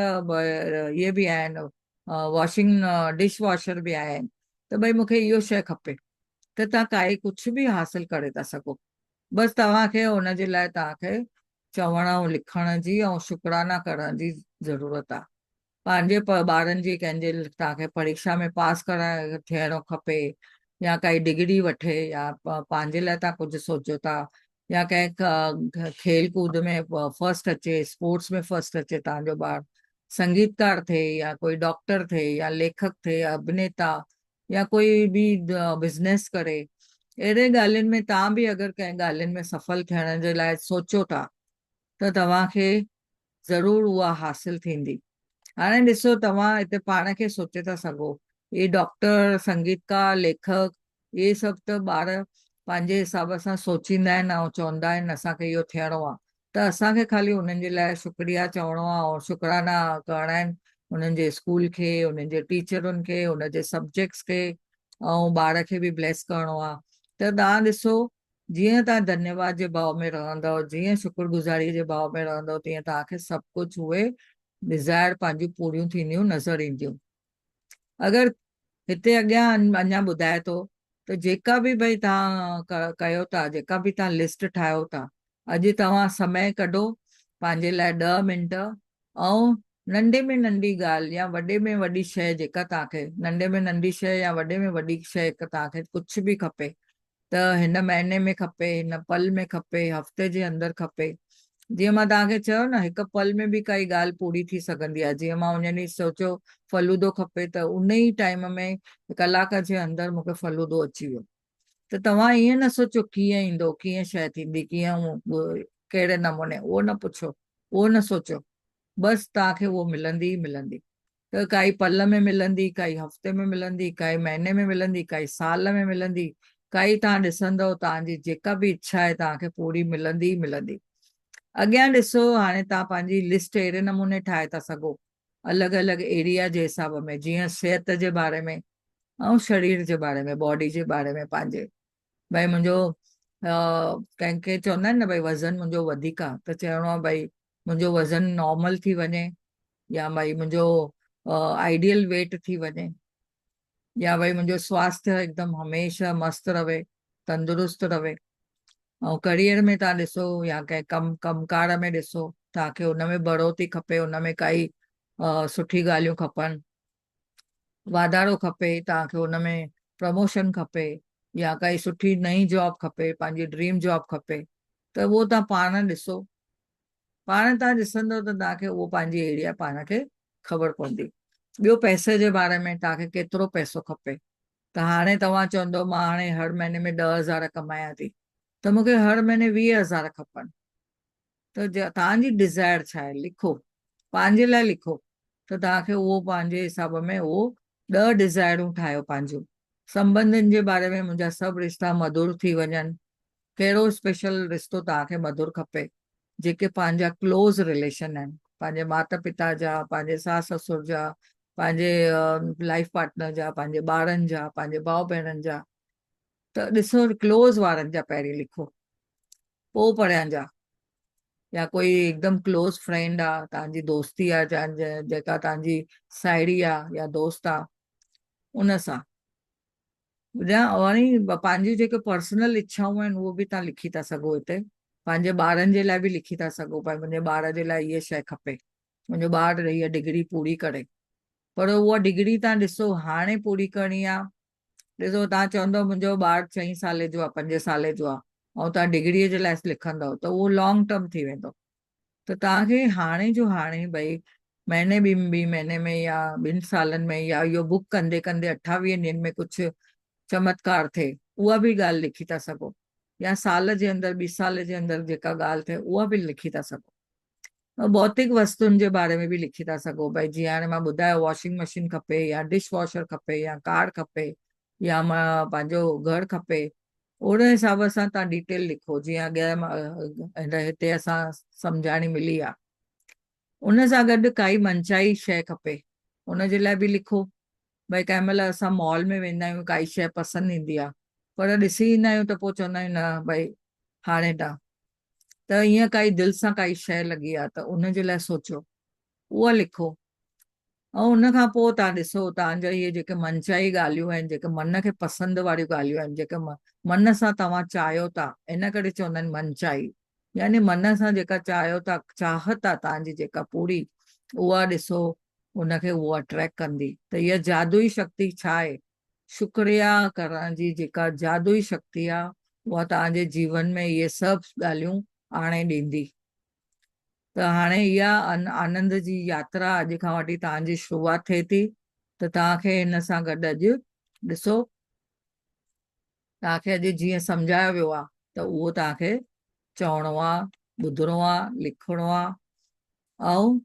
इहे बि आहिनि, वॉशिंग डिश वॉशर बि आहिनि, त भई मूंखे इहो शइ खपे, त तव्हां काई कुझु बि हासिल करे था सघो। बसि तव्हांखे हुनजे लाइ तव्हांखे चवण ऐं लिखण जी ऐं शुकराना करण जी ज़रूरत आहे। पंहिंजे ॿारनि जी कंहिंजे तव्हांखे परीक्षा में पास कराए थियणो खपे, या काई डिग्री वठे, या पंहिंजे लाइ तव्हां कुझु सोचो था, या कंहिं खेल कूद में फर्स्ट अचे, स्पोर्ट्स में फर्स्ट अचे तव्हांजो ॿारु, संगीतकार थिए, या कोई डॉक्टर थिए, या लेखक थिए, अभिनेता, या कोई बि बिज़नेस करे, अहिड़े ॻाल्हियुनि में तव्हां बि अगरि कंहिं ॻाल्हियुनि में सफल थियण जे लाइ सोचो था त तव्हांखे ज़रूरु उहा हासिल थींदी। हाणे ॾिसो तव्हां हिते पाण खे सोचे था सघो, इहे डॉक्टर, संगीतकार, लेखक, इहे सभु त ॿार पंहिंजे हिसाब सां सोचींदा आहिनि ऐं चवंदा आहिनि असांखे इहो थियणो आहे, त असांखे ख़ाली उन्हनि जे लाइ शुक्रिया चवणो आहे ऐं शुकराना करणा आहिनि, उन्हनि जे स्कूल खे, उन्हनि जे टीचरुनि खे, उनजे सब्जेक्ट्स खे, ऐं ॿार खे बि ब्लेस करिणो आहे। त तव्हां ॾिसो जीअं तव्हां धन्यवाद जे भाव में रहंदव, जीअं शुक्रगुज़ारी जे भाव में रहंदव, तीअं तव्हांखे सभु कुझु उहे डिज़ायर पंहिंजूं पूरियूं थींदियूं नज़र ईंदियूं। अगरि हिते अॻियां अञा ॿुधाए थो त जेका बि भई तव्हां कयो था, जेका बि तव्हां लिस्ट ठाहियो था, अॼु तव्हां समय कढो पंहिंजे लाइ 10 मिंट, ऐं नंढे में नंढी ॻाल्हि या वॾे में वॾी शइ जेका तव्हांखे, नंढे में नंढी शइ या वॾे में वॾी शइ तव्हांखे कुझु बि खपे, त हिन महीने में खपे, हिन पल में खपे, हफ़्ते जे अंदरि खपे, जीअं मां तव्हांखे चयो न हिकु पल में बि काई ॻाल्हि पूरी थी सघंदी आहे। जीअं मां उन ॾींहुं सोचियो फलूदो खपे, त उन ई टाइम में कलाक जे अंदरि मूंखे फलूदो अची वियो। त तव्हां ईअं न सोचो कीअं ईंदो, कीअं शइ थींदी, कीअं कहिड़े नमूने, उहो न पुछो, उहो न सोचो, बसि तव्हांखे उहो मिलंदी ई मिलंदी। त काई पल में मिलंदी, काई हफ़्ते में मिलंदी, काई महीने में मिलंदी, काई साल में मिलंदी, काई तव्हां ॾिसंदव तव्हांजी जेका बि इच्छा आहे तव्हांखे पूरी मिलंदी ई मिलंदी। अॻियां ॾिसो हाणे तव्हां पंहिंजी लिस्ट अहिड़े नमूने ठाहे था सघो, अलॻि अलॻि एरिया जे हिसाब में, जीअं सिहत जे बारे में ऐं शरीर जे बारे में, बॉडी जे बारे में पंहिंजे। भई मुंहिंजो कंहिंखे चवंदा आहिनि न भई वज़न मुंहिंजो वधीक आहे, त चवणो आहे भई मुंहिंजो वज़न नॉर्मल थी वञे, या भई मुंहिंजो आइडियल वेट थी वञे, या भई मुंहिंजो स्वास्थ्य हिकदमि हमेशह मस्तु रहे, तंदुरुस्त रहे। ऐं करियर में तव्हां ॾिसो या कंहिं कमकार में ॾिसो, तव्हांखे हुन में बढ़ोतरी खपे, हुन में काई सुठी ॻाल्हियूं खपनि, वाधारो खपे तव्हांखे, हुन में प्रमोशन खपे, या काई सुठी नई जॉब खपे, पंहिंजी ड्रीम जॉब खपे, त उहो तव्हां पाण ॾिसो। पाण तव्हां ॾिसंदव त तव्हांखे उहो पंहिंजी एरिया पाण खे ख़बर पवंदी। ॿियो पैसे जे बारे में, तव्हांखे केतिरो पैसो खपे। त हाणे तव्हां चवंदव मां हाणे हर महीने में 10,000 कमायां थी, त मूंखे हर महीने 20,000 खपनि। त तव्हांजी डिज़ायर छा आहे, लिखो, पंहिंजे लाइ लिखो, त तव्हांखे उहो पंहिंजे हिसाब में उहो 10 डिज़ायरूं ठाहियो पंहिंजूं। संबंधनि जे बारे में, मुंहिंजा सभु रिश्ता मधुर थी वञनि। कहिड़ो स्पेशल रिश्तो तव्हांखे मधुर खपे, जेके पंहिंजा क्लोज़ रिलेशन आहिनि, पंहिंजे माता पिता जा, पंहिंजे सास ससुर जा, पंहिंजे लाइफ पार्टनर जा, पंहिंजे ॿारनि जा, पंहिंजे भाउ भेणनि जा। त ॾिसो क्लोज़ वारनि जा पहिरीं लिखो, पोइ परियां जा। या कोई हिकदमि क्लोज़ फ्रेंड आहे, तव्हांजी दोस्ती आहे, जेका तव्हांजी साहेड़ी आहे या दोस्त आहे, उन सां ॿुधां। वरी पंहिंजियूं जेके पर्सनल इच्छाऊं आहिनि उहो बि तव्हां लिखी था सघो हिते। पंहिंजे ॿारनि जे लाइ बि लिखी था सघो, भई मुंहिंजे ॿार जे लाइ इहा शइ खपे, मुंहिंजो ॿारु हीअ डिग्री पूरी करे। पर उहा डिग्री तव्हां ॾिसो हाणे पूरी करणी आहे। ॾिसो तव्हां चवंदव मुंहिंजो ॿारु 4 साले जो आहे, 5 साले जो आहे, ऐं तव्हां डिग्रीअ जे लाइ लिखंदव, त उहो लॉन्ग टर्म थी वेंदो। त तव्हांखे हाणे जो हाणे भई महीने ॿी महीने में या 2 सालनि में, या इहो बुक कंदे कंदे 28 ॾींहंनि में कुझु चमत्कार थिए, उहा बि ॻाल्हि लिखी था सघो। या साल जे अंदरि 2 साल जे अंदरि जेका ॻाल्हि थिए उहा बि लिखी था सघो। ऐं भौतिक वस्तुनि जे बारे में बि लिखी था सघो, भई जीअं हाणे मां ॿुधायो वॉशिंग मशीन खपे, या डिश वॉशर खपे, या कार खपे, या मां पंहिंजो घरु खपे। ओड़े हिसाब सां तव्हां डिटेल लिखो, जीअं अॻियां हिते असां सम्झाणी मिली आहे। उन सां गॾु काई मनचाही शइ खपे, उन जे लाइ बि लिखो। भई कंहिं महिल असां मॉल में वेंदा आहियूं, काई शइ पसंदि ईंदी आहे, पर ॾिसी ईंदा आहियूं त पोइ चवंदा आहियूं न भई हाणे त ईअं काई दिलि सां काई शइ लॻी आहे, त उन जे लाइ सोचो, उहा लिखो। ऐं उन खां पोइ तव्हां ॾिसो तव्हांजा इहे जेके मनचाही ॻाल्हियूं आहिनि, जेके मन खे पसंदि वारियूं ॻाल्हियूं आहिनि, जेके मन सां तव्हां चाहियो था, इन करे चवंदा आहिनि मनचाही। यानी मन सां जेका चाहियो था, चाहत आहे तव्हांजी जेका पूरी, उहा ॾिसो उनखे उहा अट्रैक्ट कंदी। त इहा जादुई शक्ति छा आहे, शुक्रिया करण जी जेका जादुई शक्ति आहे, उहा तव्हांजे जीवन में इहे सभु ॻाल्हियूं आणे ॾींदी। त हाणे इहा आनंद जी यात्रा अॼु खां वठी तव्हांजी शुरूआति थिए थी। त तव्हांखे हिन सां गॾु अॼु ॾिसो, तव्हांखे अॼु जीअं सम्झायो वियो आहे, त उहो तव्हांखे चवणो आहे, ॿुधणो आहे, लिखणो आहे, ऐं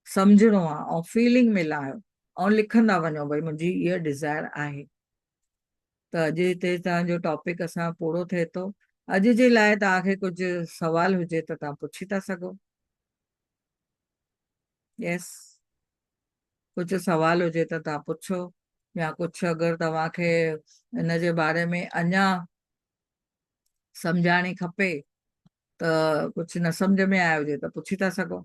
सम्झणो आहे, ऐं फीलिंग में लाहियो, ऐं लिखंदा वञो भई मुंहिंजी इहा डिज़ायर आहे। त अॼु हिते तव्हांजो टॉपिक असां पूरो थिए थो। अॼु जे लाइ तव्हांखे कुझु सवाल हुजे त तव्हां पुछी था सघो। यस, कुझु सवाल हुजे त तव्हां पुछो, या कुझु अगरि तव्हांखे इन जे बारे में अञा सम्झाणी खपे, त कुझु न सम्झ में आयो हुजे त पुछी था सघो।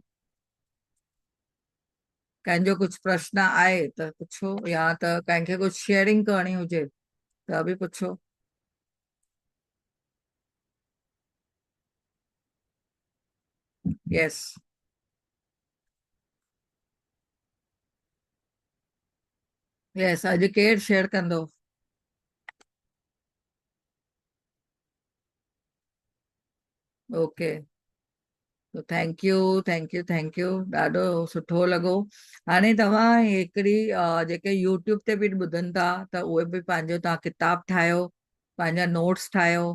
कंहिंजो कुझु प्रश्न आहे त पुछो, या त कंहिंखे कुझु शेयरिंग करणी हुजे त बि पुछो। यस, यस, अॼु केरु शेयर कंदो? Okay, thank U, thank U, thank U, ॾाढो सुठो लॻो। हाणे तव्हां हिकिड़ी जेके यूट्यूब ते बि ॿुधनि था, त उहे बि पंहिंजो तव्हां किताबु ठाहियो, पंहिंजा नोट्स ठाहियो,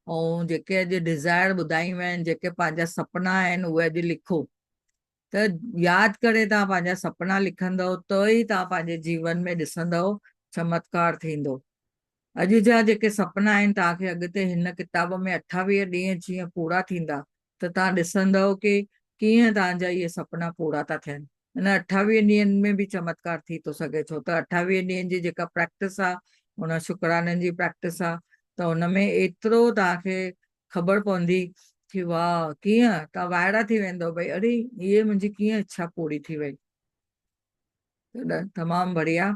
ऐं जेके अॼु डिज़ायर ॿुधायूं आहिनि, जेके पंहिंजा सपना आहिनि, उहे अॼु लिखो। त यादि करे तव्हां पंहिंजा सपना लिखंदव, त ई तव्हां पंहिंजे जीवन में ॾिसंदव चमत्कार थींदो। अॼु जा जेके सपना आहिनि तव्हांखे, अॻिते हिन किताब में 28 ॾींहं जीअं पूरा थींदा, त तव्हां ॾिसंदव की कीअं तव्हांजा इहे सुपना पूरा था थियनि। हिन 28 ॾींहंनि में बि चमत्कार थी थो सघे, छो त 28 ॾींहंनि जी जेका प्रैक्टिस आहे, हुन शुक्राननि जी प्रैक्टिस आहे, त हुनमें एतिरो तव्हांखे ख़बर पवंदी कि वाह, कीअं तव्हां वाइड़ा थी वेंदो भई, अरे ये मुंहिंजी कीअं इच्छा पूरी थी वई। तमामु बढ़िया।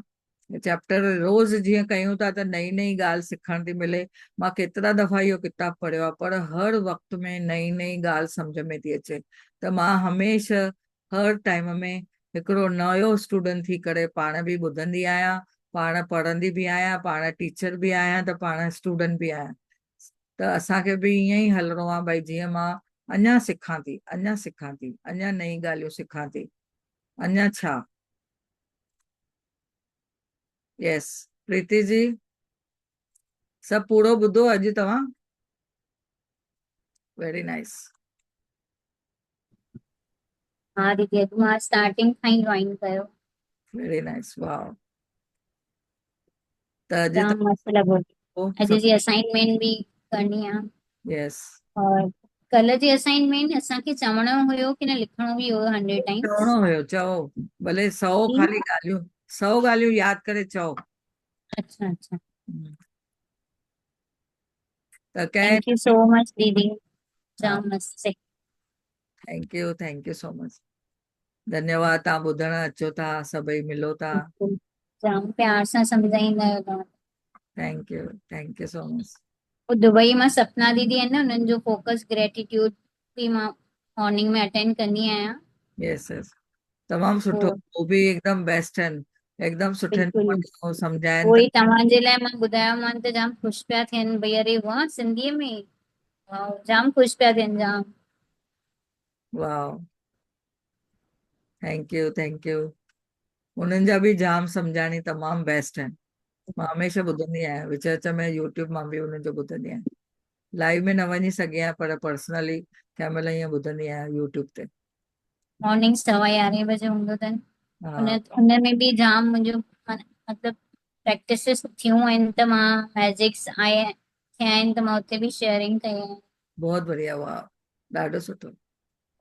चैप्टर रोज़ जीअं कयूं था त नई नई ॻाल्हि सिखण थी मिले। मां केतिरा दफ़ा इहो किताबु पढ़ियो आहे, पर हर वक़्त में नई नई ॻाल्हि सम्झ में थी अचे। त मां हमेशह हर टाइम में हिकिड़ो नयो स्टूडेंट थी करे पाण बि ॿुधंदी आहियां, पाण पढ़ंदी बि आहियां, पाण टीचर बि आहियां, त पाण स्टूडेंट बि आहियां। त असांखे बि ईअं ई हलणो आहे भई, जीअं मां अञा सिखां थी, अञा सिखां थी, अञा नई ॻाल्हियूं सिखां थी, अञा छा। यस, प्रीति जी, सभु पूरो ॿुधो अॼु तव्हां? Very nice. हाँ दीदी, अॼु मां स्टार्टिंग खां ई ड्रॉइंग कयो। वेरी नाइस, वाह। त अॼु जाम मस्तु लॻो। तव्हां अॼु जी असाइनमेंट भी करणी आहे। यस, और कल जी असाइनमेंट असांखे चवणो हुयो कि न लिखणो बि हुयो 100 टाइम्स। चवणो हुयो, चओ भले 100 खाली ॻाल्हियूं, 100 ॻाल्हियूं यादि करे चओ। अच्छा अच्छा। हम्म, त कंहिं थैंक यू सो मच दीदी, हा, जाम मस्तु। Thank you so much. धन्यवाद, तव्हां ॿुधण अचो था, सभई मिलो था। जाम प्यार सां सम्झाईंदा आहियो तव्हां। Thank you so much. वो दुबई मां सपना दीदी आहिनि न, उन्हनि जो फोकस ग्रेटिट्यूड बि मां मॉर्निंग में अटेंड कंदी आहियां। यस यस, तमामु सुठो, पोइ वो बि एकदम बेस्ट आहिनि, एकदम सुठे बिल्कुलु नमूने सां सम्झाइनि उहो था। ई तव्हांजे लाइ मां ॿुधायोमांनि त जाम ख़ुशि पिया थियनि भई, अरे वाह सिंधीअ में, वाह जाम ख़ुशि पिया थियनि जाम। वाह, थैंक यू। उन्हनि जा बि जाम सम्झाणी तमामु बेस्ट आहिनि। मां हमेशह ॿुधंदी आहियां, विच विच में यूट्यूब मां बि उन्हनि जो ॿुधंदी आहियां। लाइव में न वञी सघी आहियां, पर पर्सनली कंहिं महिल ईअं ॿुधंदी आहियां यूट्यूब ते। मॉर्निंग 11:15 हूंदो अथनि। उन हा, उन में बि जाम मुंहिंजो मतिलबु प्रैक्टिसिस थियूं आहिनि, त मां मैजिक्स थिया आहिनि त मां उते बि शेयरिंग कई आहे। बहुत बढ़िया, वाह, ॾाढो सुठो।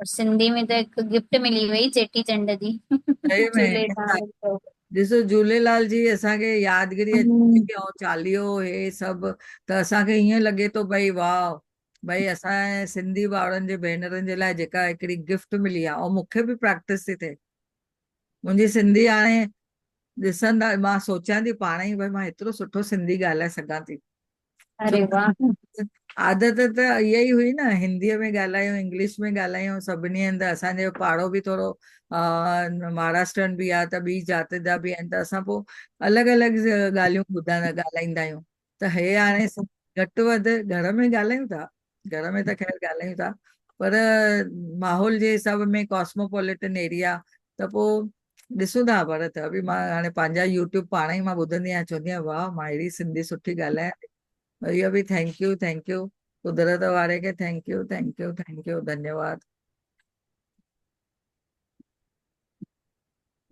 और सिंधी में त हिकु गिफ्ट मिली वई चेटी चंड जी। सही में झूलेलाल जो। ॾिसो, झूलेलाल जी असांखे यादगिरी अचे हम्म, थी, ऐं चालीहो हे सभु, त असांखे हीअं लॻे थो भई वाह, भई असांजे सिंधी भाउरनि जे भेनरुनि जे लाइ जेका हिकिड़ी गिफ्ट मिली आहे, ऐं मूंखे बि प्रैक्टिस थी थिए मुंहिंजी सिंधी। हाणे ॾिसंदा, मां सोचियां थी पाण ई भई मां एतिरो सुठो सिंधी ॻाल्हाए सघां थी। छो अरे वाह। आदत त इहा ई हुई न, हिंदीअ में ॻाल्हायूं, इंग्लिश में ॻाल्हायूं सभिनी हंधि। असांजो पाड़ो बि थोरो महाराष्ट्रन बि आहे, त ॿी जाति जा बि आहिनि, त असां पोइ अलॻि अलॻि ॻाल्हियूं ॻाल्हाईंदा आहियूं। त हे हाणे घटि वधि घर में ॻाल्हायूं था, घर में त ख़ैर ॻाल्हायूं था, पर माहौल जे हिसाब में कॉस्मोपॉलिटन एरिया, त पोइ ॾिसूं था। पर त बि मां हाणे पंहिंजा यूट्यूब पाण ई मां ॿुधंदी आहियां, चवंदी आहियां वाह, मां अहिड़ी सिंधी सुठी ॻाल्हायां। इहो बि थैंक यू, कुदरत वारे खे थैंक यू, धन्यवाद।